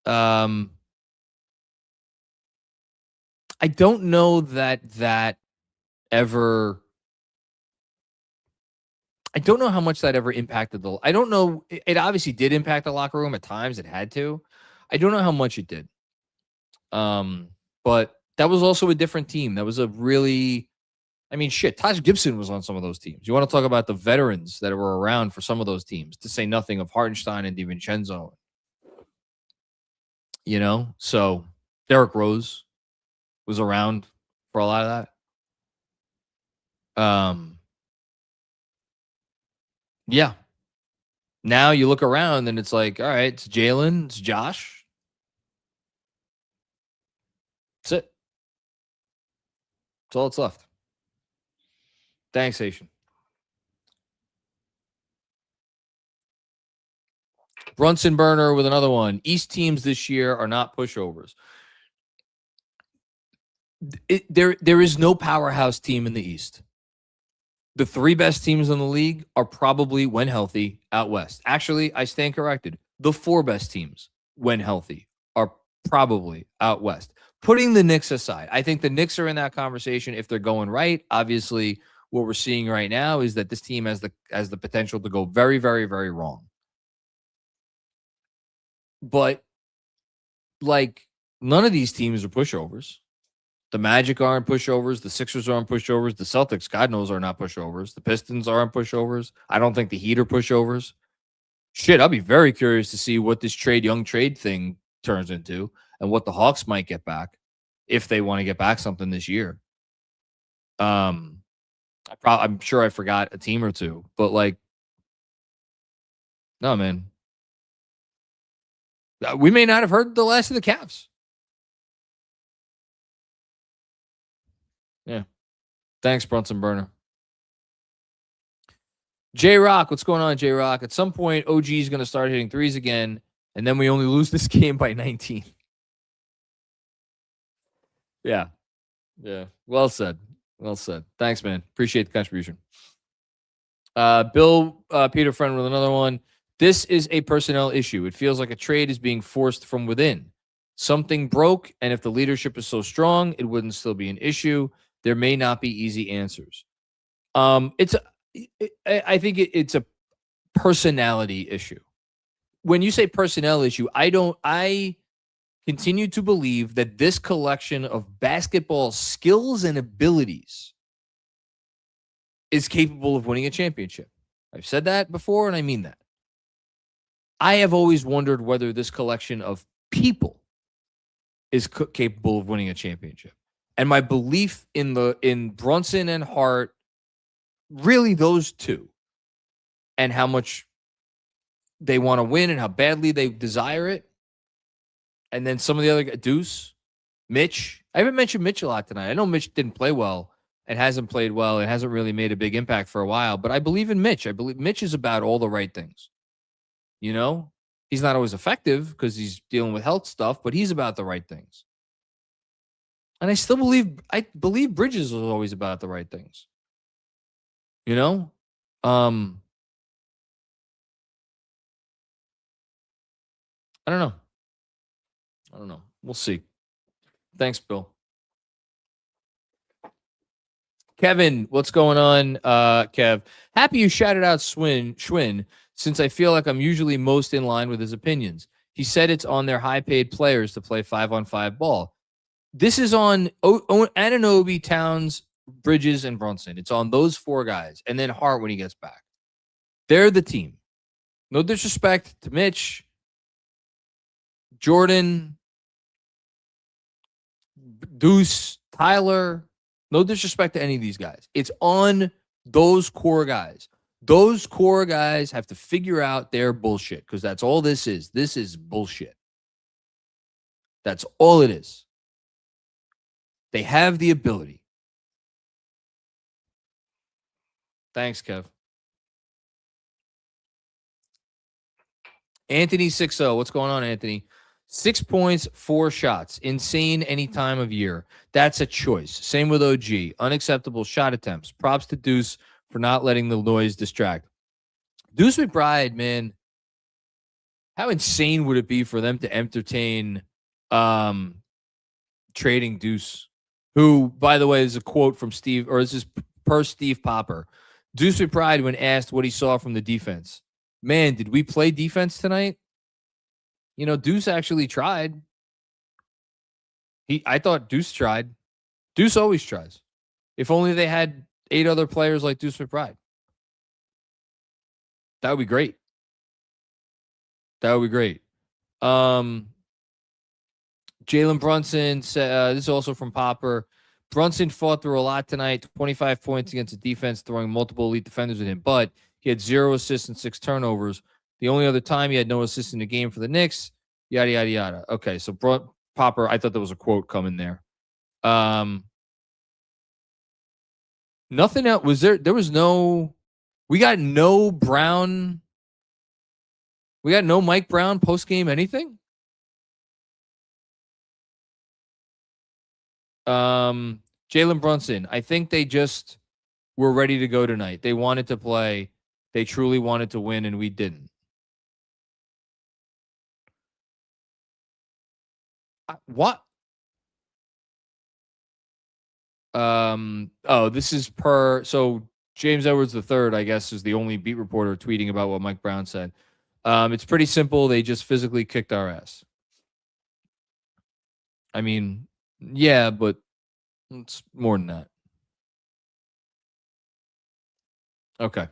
I don't know that ever. I don't know how much that ever impacted I don't know. It obviously did impact the locker room at times. It had to. I don't know how much it did. But that was also a different team. That was a really, Taj Gibson was on some of those teams. You want to talk about the veterans that were around for some of those teams, to say nothing of Hartenstein and DiVincenzo. So Derrick Rose was around for a lot of that. Yeah. Now you look around and it's like, all right, it's Jalen, it's Josh. That's it. That's all that's left. Thanks, Haitian. Brunson Burner with another one. East teams this year are not pushovers. There is no powerhouse team in the East. The 3 best teams in the league are probably, when healthy, out west. Actually, I stand corrected. The 4 best teams, when healthy, are probably out west. Putting the Knicks aside, I think the Knicks are in that conversation if they're going right. Obviously, what we're seeing right now is that this team has the potential to go very, very, very wrong. But, none of these teams are pushovers. The Magic aren't pushovers. The Sixers aren't pushovers. The Celtics, God knows, are not pushovers. The Pistons aren't pushovers. I don't think the Heat are pushovers. Shit, I'll be very curious to see what this Young trade thing turns into and what the Hawks might get back if they want to get back something this year. I'm sure I forgot a team or two, but no, man. We may not have heard the last of the Cavs. Yeah. Thanks, Brunson Burner. J-Rock, what's going on, J-Rock? At some point, OG is going to start hitting threes again, and then we only lose this game by 19. Yeah. Yeah. Well said. Well said. Thanks, man. Appreciate the contribution. Bill Peter Friend with another one. This is a personnel issue. It feels like a trade is being forced from within. Something broke, and if the leadership is so strong, it wouldn't still be an issue. There may not be easy answers. I think it's a personality issue. When you say personnel issue, I continue to believe that this collection of basketball skills and abilities is capable of winning a championship. I've said that before, and I mean that. I have always wondered whether this collection of people is capable of winning a championship. And my belief in Brunson and Hart, really those two, and how much they want to win and how badly they desire it. And then some of the other guys, Deuce, Mitch. I haven't mentioned Mitch a lot tonight. I know Mitch didn't play well and hasn't played well and hasn't really made a big impact for a while, but I believe in Mitch. I believe Mitch is about all the right things. He's not always effective because he's dealing with health stuff, but he's about the right things. And I believe Bridges was always about the right things. I don't know. We'll see. Thanks, Bill. Kevin, what's going on, Kev? Happy you shouted out Schwinn, since I feel like I'm usually most in line with his opinions. He said it's on their high-paid players to play 5-on-5 ball. This is on Anunoby, Towns, Bridges, and Brunson. It's on those 4 guys, and then Hart when he gets back. They're the team. No disrespect to Mitch, Jordan, Deuce, Tyler. No disrespect to any of these guys. It's on those core guys. Those core guys have to figure out their bullshit because that's all this is. This is bullshit. That's all it is. They have the ability. Thanks, Kev. Anthony 60. What's going on, Anthony? 6 points, 4 shots. Insane any time of year. That's a choice. Same with OG. Unacceptable shot attempts. Props to Deuce for not letting the noise distract. Deuce McBride, man, how insane would it be for them to entertain trading Deuce, who, by the way, is a quote from Steve, or this is per Steve Popper. Deuce McBride, when asked what he saw from the defense, man, did we play defense tonight? You know, Deuce actually tried. I thought Deuce tried. Deuce always tries. If only they had 8 other players like Deuce McBride. That would be great. That would be great. Jalen Brunson, this is also from Popper. Brunson fought through a lot tonight, 25 points against the defense, throwing multiple elite defenders at him, but he had 0 assists and 6 turnovers. The only other time he had no assists in the game for the Knicks, yada, yada, yada. Okay, so Popper, I thought there was a quote coming there. Nothing else. Was there? There was no. We got no Brown. We got no Mike Brown post game anything. Jalen Brunson. I think they just were ready to go tonight. They wanted to play. They truly wanted to win, and we didn't. What? Oh, this is per. So James Edwards III, I guess, is the only beat reporter tweeting about what Mike Brown said. It's pretty simple. They just physically kicked our ass. I mean, yeah, but it's more than that. Okay.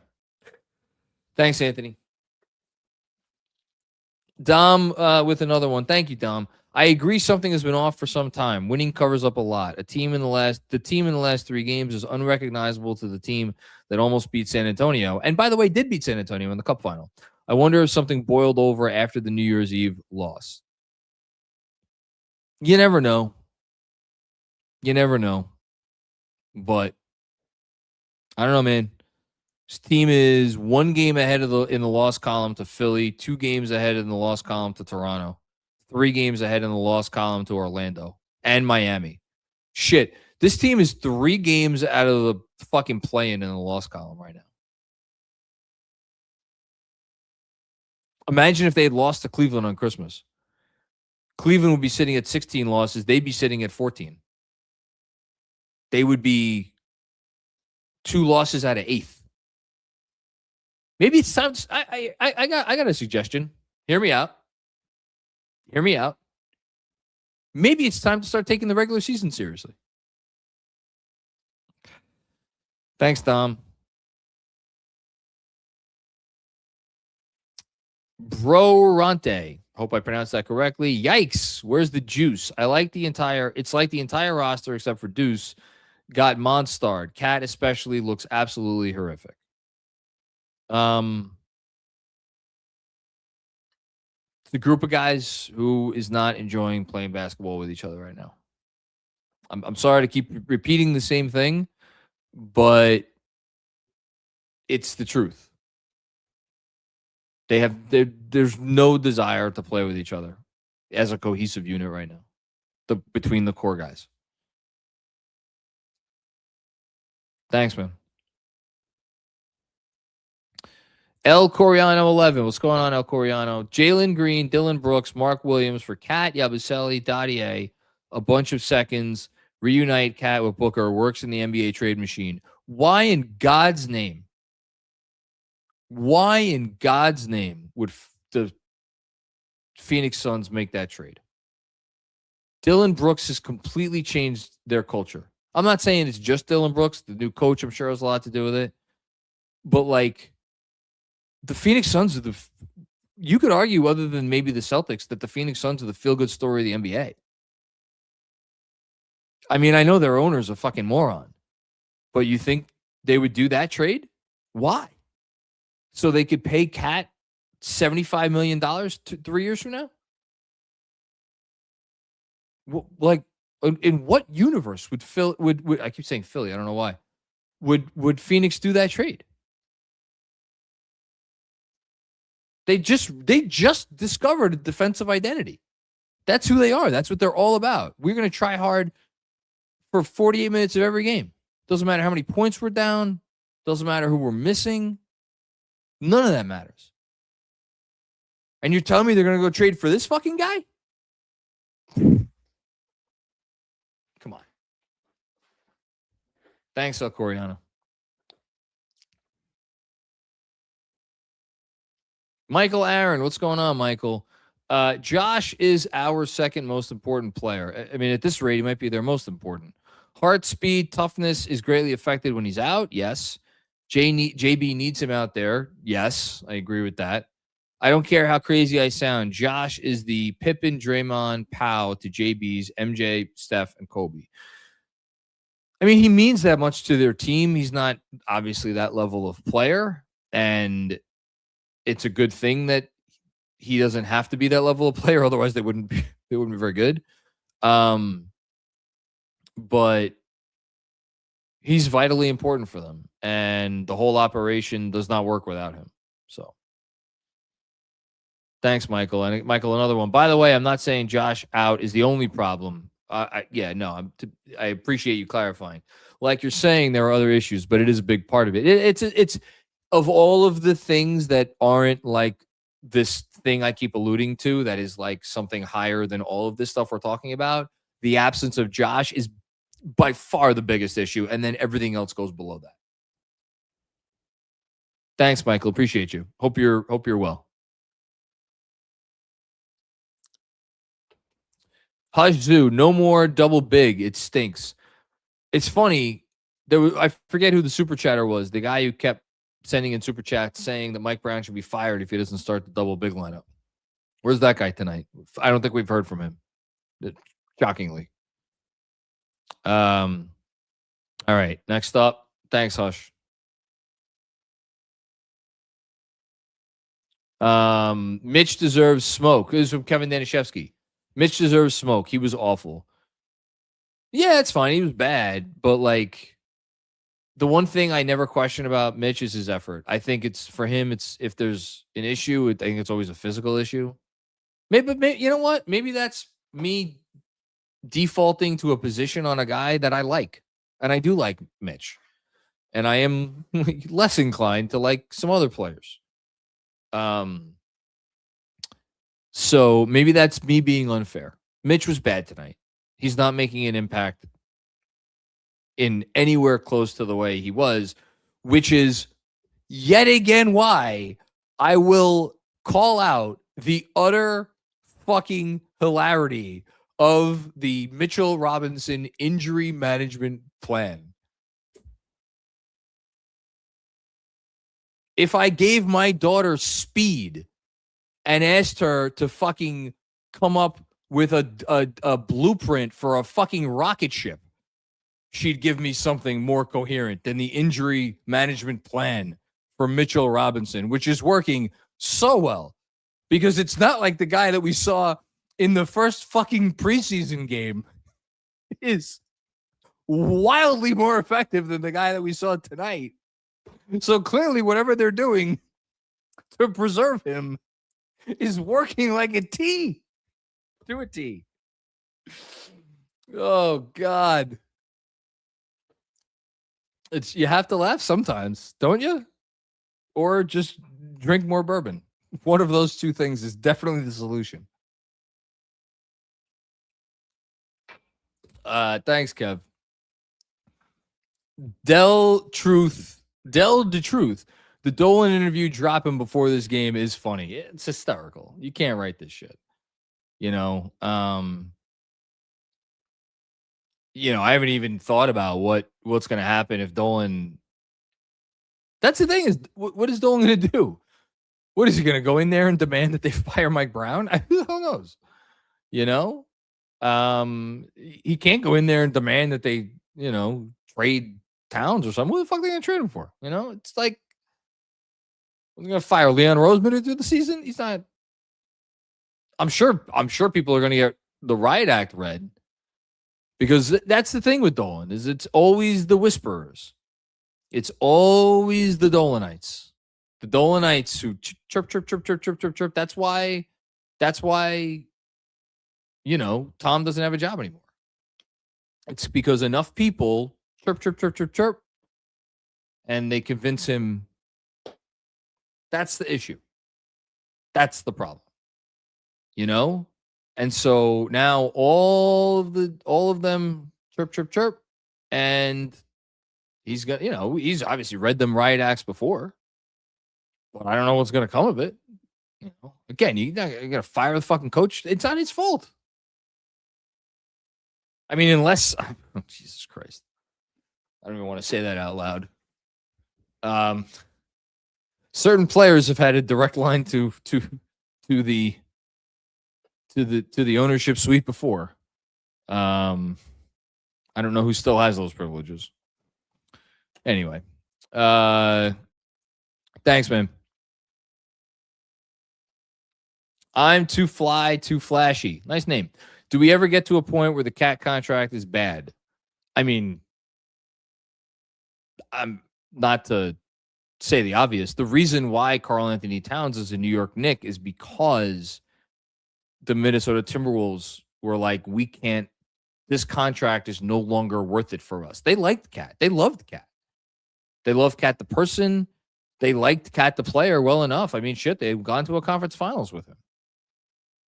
Thanks, Anthony. Dom with another one. Thank you, Dom. I agree something has been off for some time. Winning covers up a lot. The team in the last 3 games is unrecognizable to the team that almost beat San Antonio. And by the way, did beat San Antonio in the Cup final. I wonder if something boiled over after the New Year's Eve loss. You never know. You never know. But I don't know, man. This team is 1 game ahead in the loss column to Philly, 2 games ahead in the loss column to Toronto, 3 games ahead in the loss column to Orlando and Miami. Shit. This team is 3 games out of the fucking play-in the loss column right now. Imagine if they had lost to Cleveland on Christmas. Cleveland would be sitting at 16 losses. They'd be sitting at 14. They would be 2 losses out of 8th. Maybe it's time. I got a suggestion. Hear me out. Hear me out. Maybe it's time to start taking the regular season seriously. Thanks, Dom. Brorante. Hope I pronounced that correctly. Yikes. Where's the juice? It's like the entire roster except for Deuce got monstered. Cat especially looks absolutely horrific. The group of guys who is not enjoying playing basketball with each other right now. I'm sorry to keep repeating the same thing, but it's the truth. There's no desire to play with each other as a cohesive unit right now. Between the core guys. Thanks, man. El Coriano 11. What's going on, El Coriano? Jalen Green, Dylan Brooks, Mark Williams for Cat, Yabusele, Dadier, a bunch of seconds. Reunite Cat with Booker. Works in the NBA trade machine. Why in God's name? Why in God's name would the Phoenix Suns make that trade? Dylan Brooks has completely changed their culture. I'm not saying it's just Dylan Brooks. The new coach, I'm sure, has a lot to do with it. But, like, the Phoenix Suns are you could argue, other than maybe the Celtics, that the Phoenix Suns are the feel-good story of the NBA. I mean, I know their owner's a fucking moron. But you think they would do that trade? Why? So they could pay Cat $75 million 3 years from now? Like, in what universe would would I keep saying Philly? I don't know why. Would Phoenix do that trade? They just discovered a defensive identity. That's who they are. That's what they're all about. We're going to try hard for 48 minutes of every game. Doesn't matter how many points we're down. Doesn't matter who we're missing. None of that matters. And you're telling me they're going to go trade for this fucking guy? Come on. Thanks, El Coriano. Michael Aaron, what's going on, Michael? Josh is our second most important player. I mean, at this rate, he might be their most important. Heart, speed, toughness is greatly affected when he's out. Yes. JB needs him out there. Yes, I agree with that. I don't care how crazy I sound. Josh is the Pippen, Draymond, Powell to JB's MJ, Steph, and Kobe. I mean, he means that much to their team. He's not obviously that level of player, and it's a good thing that he doesn't have to be that level of player. Otherwise, they wouldn't be very good. But he's vitally important for them, and the whole operation does not work without him. So, thanks, Michael. And Michael, another one. By the way, I'm not saying Josh out is the only problem. I appreciate you clarifying. Like you're saying, there are other issues, but it is a big part of it. It's of all of the things that aren't like this thing I keep alluding to, that is like something higher than all of this stuff we're talking about. The absence of Josh is by far the biggest issue, and then everything else goes below that. Thanks, Michael. Appreciate you. Hope you're well. Hush Zoo, no more double big. It stinks. It's funny. I forget who the super chatter was. The guy who kept sending in super chats saying that Mike Brown should be fired if he doesn't start the double big lineup. Where's that guy tonight? I don't think we've heard from him. Shockingly. All right. Next up. Thanks, Hush. Mitch deserves smoke. This is from Kevin Danishevsky. Mitch deserves smoke. He was awful. Yeah, it's fine. He was bad, but like the one thing I never question about Mitch is his effort. I think it's for him. It's if there's an issue, I think it's always a physical issue. Maybe you know what? Maybe that's me defaulting to a position on a guy that I like, and I do like Mitch, and I am less inclined to like some other players. So maybe that's me being unfair. Mitch was bad tonight. He's not making an impact in anywhere close to the way he was, which is yet again why I will call out the utter fucking hilarity of the Mitchell Robinson injury management plan. If I gave my daughter speed and asked her to fucking come up with a blueprint for a fucking rocket ship, she'd give me something more coherent than the injury management plan for Mitchell Robinson, which is working so well because it's not like the guy that we saw in the first fucking preseason game is wildly more effective than the guy that we saw tonight. So clearly whatever they're doing to preserve him is working like a T. To a T. Oh, God. You have to laugh sometimes, don't you? Or just drink more bourbon. One of those two things is definitely the solution. Thanks, Kev. Dell the truth. The Dolan interview dropping before this game is funny. It's hysterical. You can't write this shit. You know, I haven't even thought about what's going to happen if Dolan. That's the thing is, what is Dolan going to do? What is he going to go in there and demand that they fire Mike Brown? Who knows? You know, he can't go in there and demand that they, trade Towns or something. What the fuck are they going to trade him for? You know, it's like, we're going to fire Leon Roseman through the season. He's not. I'm sure people are going to get the riot act read because that's the thing with Dolan is it's always the whisperers. It's always the Dolanites. The Dolanites who chirp, chirp, chirp, chirp, chirp, chirp, chirp. That's why Tom doesn't have a job anymore. It's because enough people chirp, and they convince him. That's the issue. That's the problem. And so now all of them chirp, and he's got, he's obviously read them riot acts before, but I don't know what's going to come of it. Again, you got to fire the fucking coach. It's not his fault. I mean, unless, oh, Jesus Christ, I don't even want to say that out loud. Certain players have had a direct line to the ownership suite before. I don't know who still has those privileges. Anyway, thanks, man. I'm too fly, too flashy. Nice name. Do we ever get to a point where the Cat contract is bad? I mean, I'm not to say the obvious. The reason why Karl-Anthony Towns is a New York Knick is because the Minnesota Timberwolves were like, this contract is no longer worth it for us. They liked Cat. They loved Cat. They loved Cat the person. They liked Cat the player well enough. I mean, shit, they've gone to a conference finals with him.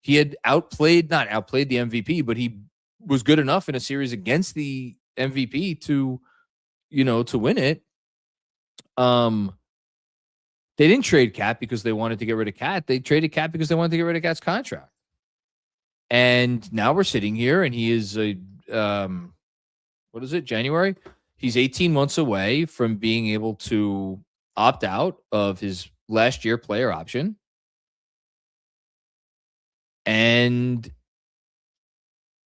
He had not outplayed the MVP, but he was good enough in a series against the MVP to win it. They didn't trade Cat because they wanted to get rid of Cat. They traded Cat because they wanted to get rid of Cat's contract. And now we're sitting here, and he is January? He's 18 months away from being able to opt out of his last year player option. And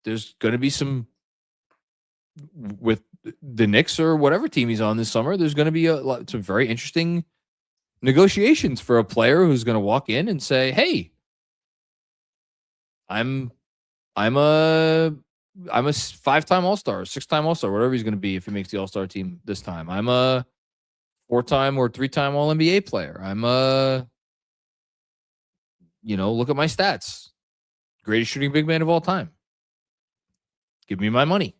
there's going to be some, with the Knicks or whatever team he's on this summer, there's going to be some very interesting negotiations for a player who's going to walk in and say, hey, I'm a 5-time All-Star, 6-time All-Star, whatever he's going to be if he makes the All-Star team this time. I'm a 4-time or 3-time All-NBA player. Look at my stats. Greatest shooting big man of all time. Give me my money.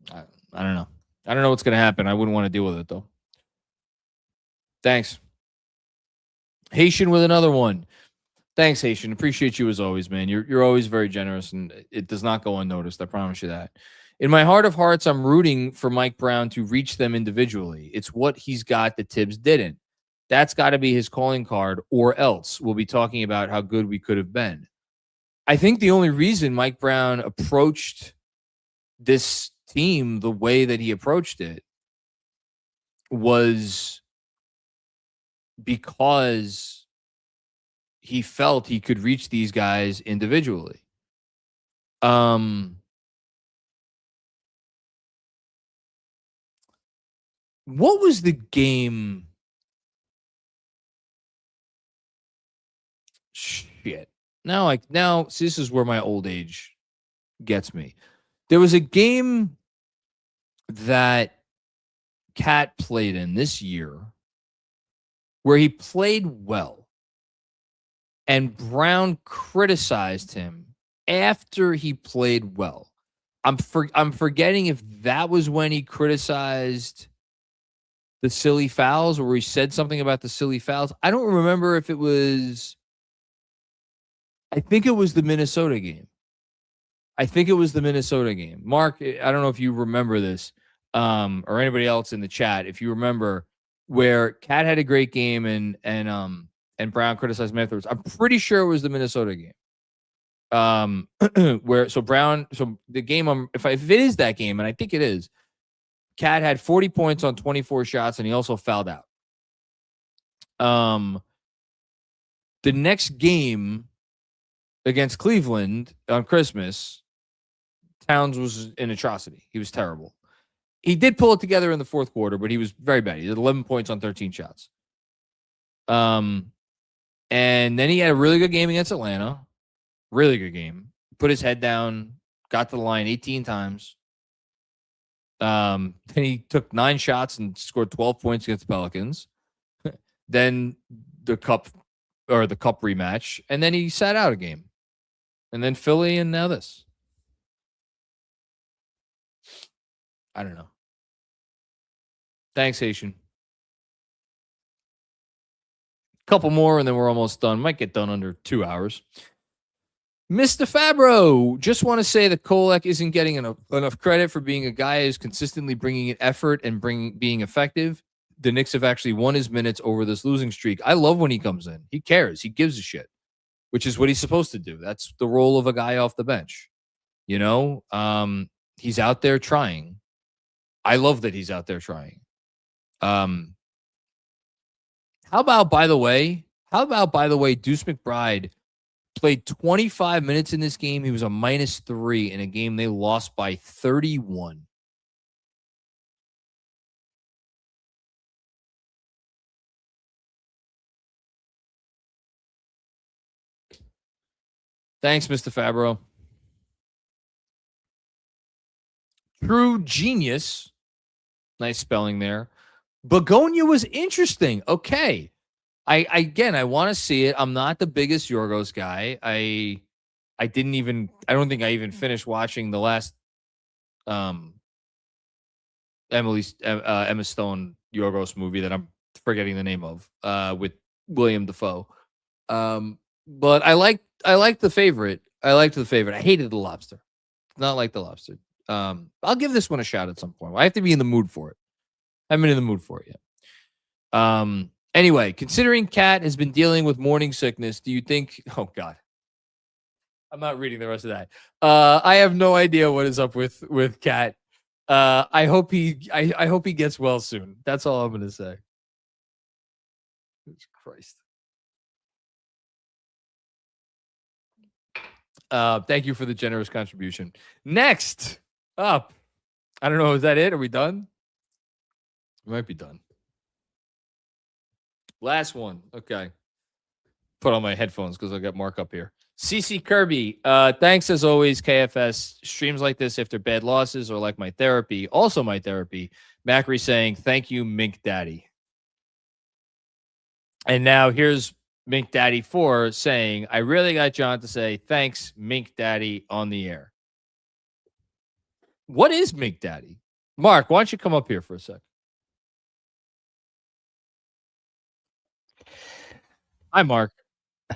I don't know. I don't know what's going to happen. I wouldn't want to deal with it, though. Thanks. Haitian with another one. Thanks, Haitian. Appreciate you as always, man. You're always very generous, and it does not go unnoticed. I promise you that. In my heart of hearts, I'm rooting for Mike Brown to reach them individually. It's what he's got that Tibbs didn't. That's got to be his calling card, or else we'll be talking about how good we could have been. I think the only reason Mike Brown approached this team the way that he approached it was because he felt he could reach these guys individually. What was the game? Shit. Now, see, this is where my old age gets me. There was a game that Cat played in this year where he played well, and Brown criticized him after he played well. I'm forgetting if that was when he criticized the silly fouls, or he said something about the silly fouls. I don't remember if it was. I think it was the Minnesota game. Mark, I don't know if you remember this, or anybody else in the chat, if you remember, where Cat had a great game and Brown criticized him afterwards. I'm pretty sure it was the Minnesota game. The game, if it is that game, and I think it is, Cat had 40 points on 24 shots, and he also fouled out. The next game against Cleveland on Christmas, Towns was an atrocity. He was terrible. He did pull it together in the fourth quarter, but he was very bad. He had 11 points on 13 shots. And then he had a really good game against Atlanta. Really good game. Put his head down, got to the line 18 times. Then he took 9 shots and scored 12 points against the Pelicans. Then the cup or the Cup rematch, and then he sat out a game. And then Philly, and now this. I don't know. Thanks, Haitian. Couple more, and then we're almost done. Might get done under 2 hours. Mr. Fabro, just want to say that Kolek isn't getting enough credit for being a guy who's consistently bringing in effort and being effective. The Knicks have actually won his minutes over this losing streak. I love when he comes in. He cares. He gives a shit, which is what he's supposed to do. That's the role of a guy off the bench. You know, he's out there trying. I love that he's out there trying. How about, by the way, Deuce McBride played 25 minutes in this game. He was a -3 in a game they lost by 31. Thanks, Mr. Fabro. True genius. Nice spelling there. Begonia was interesting. Okay. I want to see it. I'm not the biggest Yorgos guy. I don't think I even finished watching the last Emma Stone Yorgos movie that I'm forgetting the name of with William Dafoe. But I liked the favorite. I hated The Lobster. Not like The Lobster. I'll give this one a shot at some point. I have to be in the mood for it. I haven't been in the mood for it yet. Anyway, considering Kat has been dealing with morning sickness, do you think? Oh God, I'm not reading the rest of that. I have no idea what is up with Kat. I hope he gets well soon. That's all I'm gonna say. Jesus Christ. Thank you for the generous contribution. Next up, I don't know. Is that it? Are we done? We might be done. Last one. Okay. Put on my headphones because I got Mark up here. CC Kirby. Thanks as always, KFS. Streams like this after bad losses or like my therapy. Also my therapy. Macri saying, thank you, Mink Daddy. And now here's Mink Daddy 4 saying, I really got John to say, thanks, Mink Daddy on the air. What is Mink Daddy? Mark, why don't you come up here for a sec? Hi, Mark.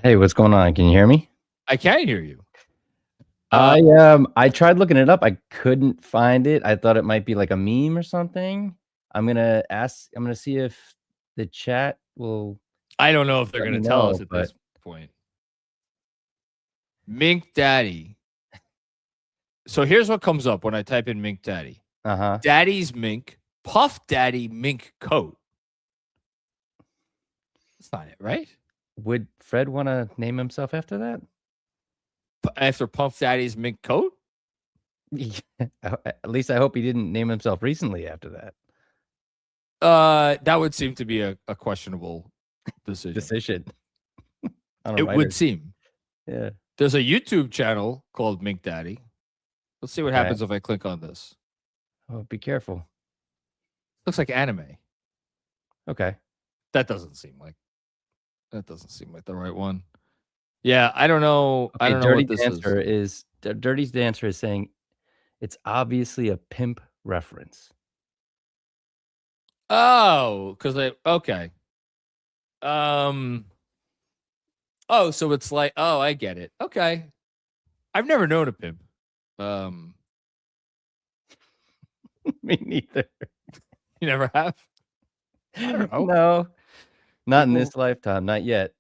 Hey, what's going on? Can you hear me? I can hear you. I tried looking it up. I couldn't find it. I thought it might be like a meme or something. I'm gonna see if the chat will. I don't know if they're gonna tell us at this point. Mink Daddy. So here's what comes up when I type in Mink Daddy. Daddy's mink, Puff Daddy mink coat. That's not it, right? Would Fred want to name himself after that? After Puff Daddy's mink coat? At least I hope he didn't name himself recently after that. That would seem to be a questionable decision. It would seem. Yeah. There's a YouTube channel called Mink Daddy. Let's see what happens if I click on this. Oh, be careful. Looks like anime. Okay. That doesn't seem like the right one. Yeah, I don't know. Okay, I don't know what this is. Dirty's Dancer is saying it's obviously a pimp reference. Oh, because okay. Oh, so it's like, oh, I get it. Okay. I've never known a pimp. Me neither. You never have? I don't know. No. Not in this lifetime, not yet.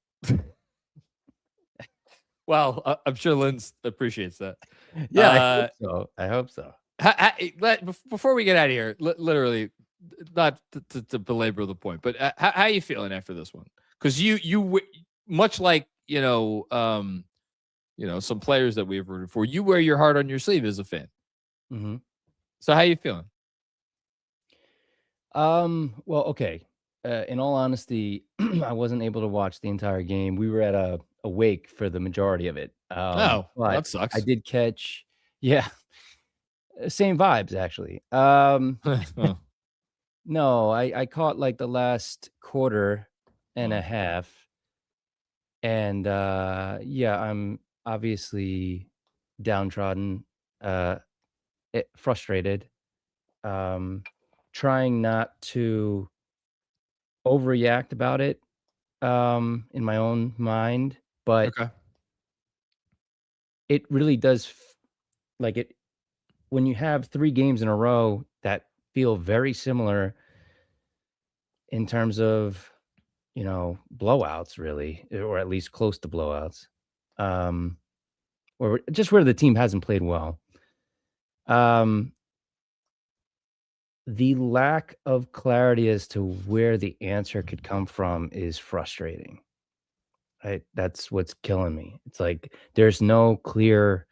Well, I'm sure Lynn appreciates that. Yeah, I hope so. Before we get out of here, literally, not to belabor the point, but how are you feeling after this one? Because you much like some players that we've rooted for, you wear your heart on your sleeve as a fan. Mm-hmm. So how are you feeling? Well, okay. In all honesty, I wasn't able to watch the entire game. We were at a wake for the majority of it. That sucks. I did catch, same vibes actually. No, I caught like the last quarter and a half. And yeah, I'm obviously downtrodden, frustrated, trying not to overreact about it in my own mind, but Okay. it really does like it when you have 3 games in a row that feel very similar in terms of, blowouts really, or at least close to blowouts, um, or just where the team hasn't played well. Um, the lack of clarity as to where the answer could come from is frustrating. That's what's killing me. It's like there's no clear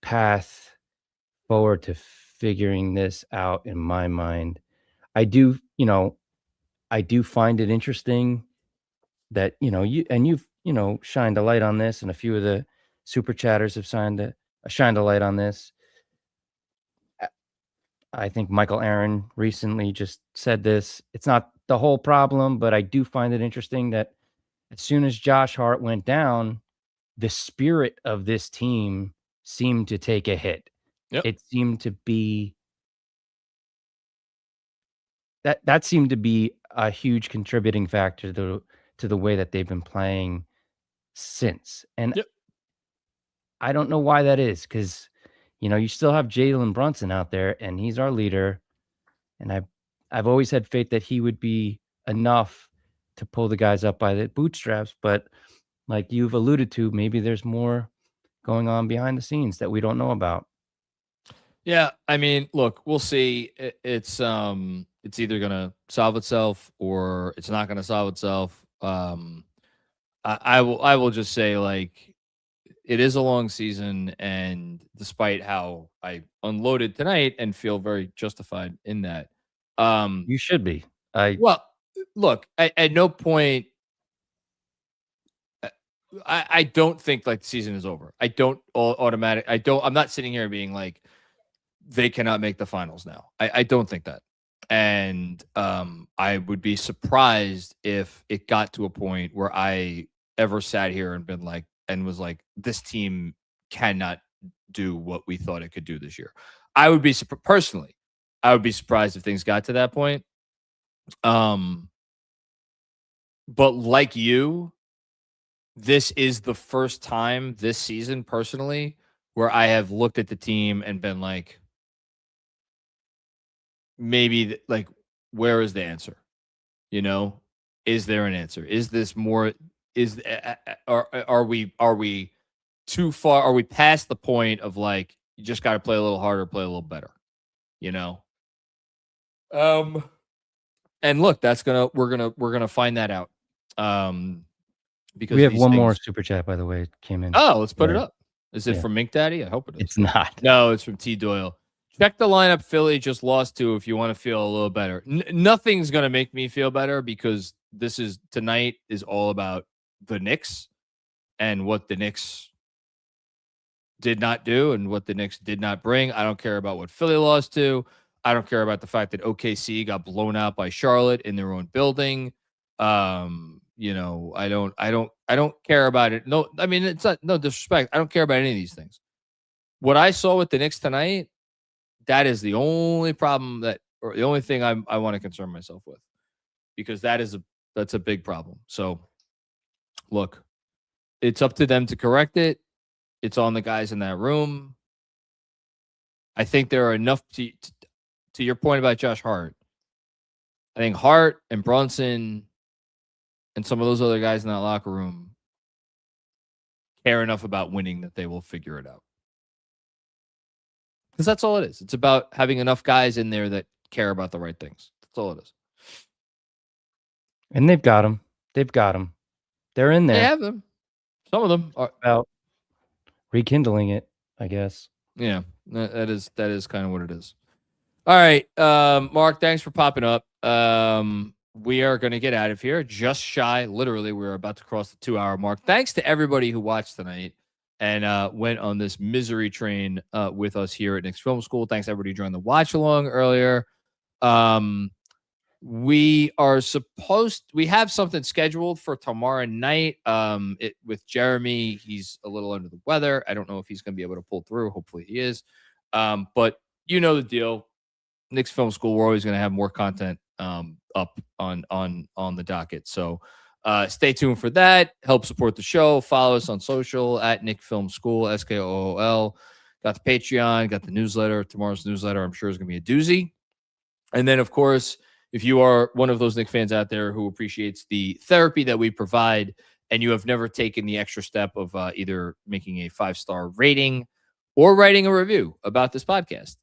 path forward to figuring this out in my mind. I do, I do find it interesting that, you've shined a light on this, and a few of the super chatters have shined a light on this. I I think Michael Aaron recently just said this. It's not the whole problem, but I do find it interesting that as soon as Josh Hart went down, the spirit of this team seemed to take a hit. Yep. It seemed to be that seemed to be a huge contributing factor to the way that they've been playing since. And Yep. I don't know why that is, because you still have Jalen Brunson out there, and he's our leader. And I've always had faith that he would be enough to pull the guys up by the bootstraps. But like you've alluded to, maybe there's more going on behind the scenes that we don't know about. Yeah, I mean, look, we'll see. It's either gonna solve itself or it's not gonna solve itself. I will just say, like, it is a long season, and despite how I unloaded tonight and feel very justified in that, um, You should be. I well, look, at no point uh, I don't think like the season is over. I don't automatic. I don't. I'm not sitting here being like they cannot make the finals now. I don't think that. And I would be surprised if it got to a point where I ever sat here and been like, and was like, this team cannot do what we thought it could do this year. I would be personally, I would be surprised if things got to that point. Um, but like you, this is the first time this season, personally, where I have looked at the team and been like, maybe like, where is the answer? You know, is there an answer? Is this more? Is are we too far? Are we past the point of like you just got to play a little harder, play a little better? You know. Um. And look, we're gonna find that out. Because we have these one more things. super chat, by the way, came in. Oh, let's put it Yeah. up. Is it Yeah. from Mink Daddy? I hope it is. It's not. No, it's from T Doyle. Check the lineup Philly just lost to if you want to feel a little better. Nothing's going to make me feel better because tonight is all about the Knicks and what the Knicks did not do and what the Knicks did not bring. I don't care about what Philly lost to. I don't care about the fact that OKC got blown out by Charlotte in their own building. I don't care about it. No, I mean, it's not no disrespect. I don't care about any of these things. What I saw with the Knicks tonight, that is the only problem or the only thing I want to concern myself with, because that's a big problem. So, look, it's up to them to correct it. It's on the guys in that room. I think there are enough to your point about Josh Hart. I think Hart and Brunson and some of those other guys in that locker room care enough about winning that they will figure it out. Because that's all it is. It's about having enough guys in there that care about the right things. That's all it is. And they've got them. They've got them. They're in there. They have them. Some of them are about rekindling it, I guess. Yeah, that is kind of what it is. All right, Mark, thanks for popping up. We are going to get out of here just shy. Literally, we're about to cross the 2-hour mark. Thanks to everybody who watched tonight and went on this misery train with us here at Knicks Film School. Thanks to everybody who joined the watch along earlier. we have something scheduled for tomorrow night. With Jeremy, he's a little under the weather. I don't know if he's going to be able to pull through. Hopefully he is. But you know the deal. Knicks Film School, we're always going to have more content up on the docket. So stay tuned for that. Help support the show. Follow us on social at Knick Film School, SKOOL. Got the Patreon, got the newsletter. Tomorrow's newsletter, I'm sure, is going to be a doozy. And then, of course, if you are one of those Knicks fans out there who appreciates the therapy that we provide and you have never taken the extra step of either making a 5-star rating or writing a review about this podcast,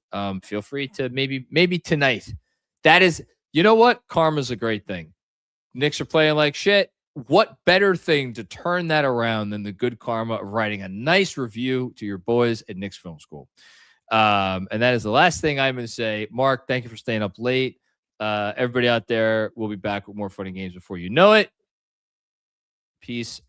feel free to maybe tonight. That is, you know what? Karma's a great thing. Knicks are playing like shit. What better thing to turn that around than the good karma of writing a nice review to your boys at Knicks Film School? And that is the last thing I'm going to say. Mark, thank you for staying up late. Everybody out there, we'll be back with more fun and games before you know it. Peace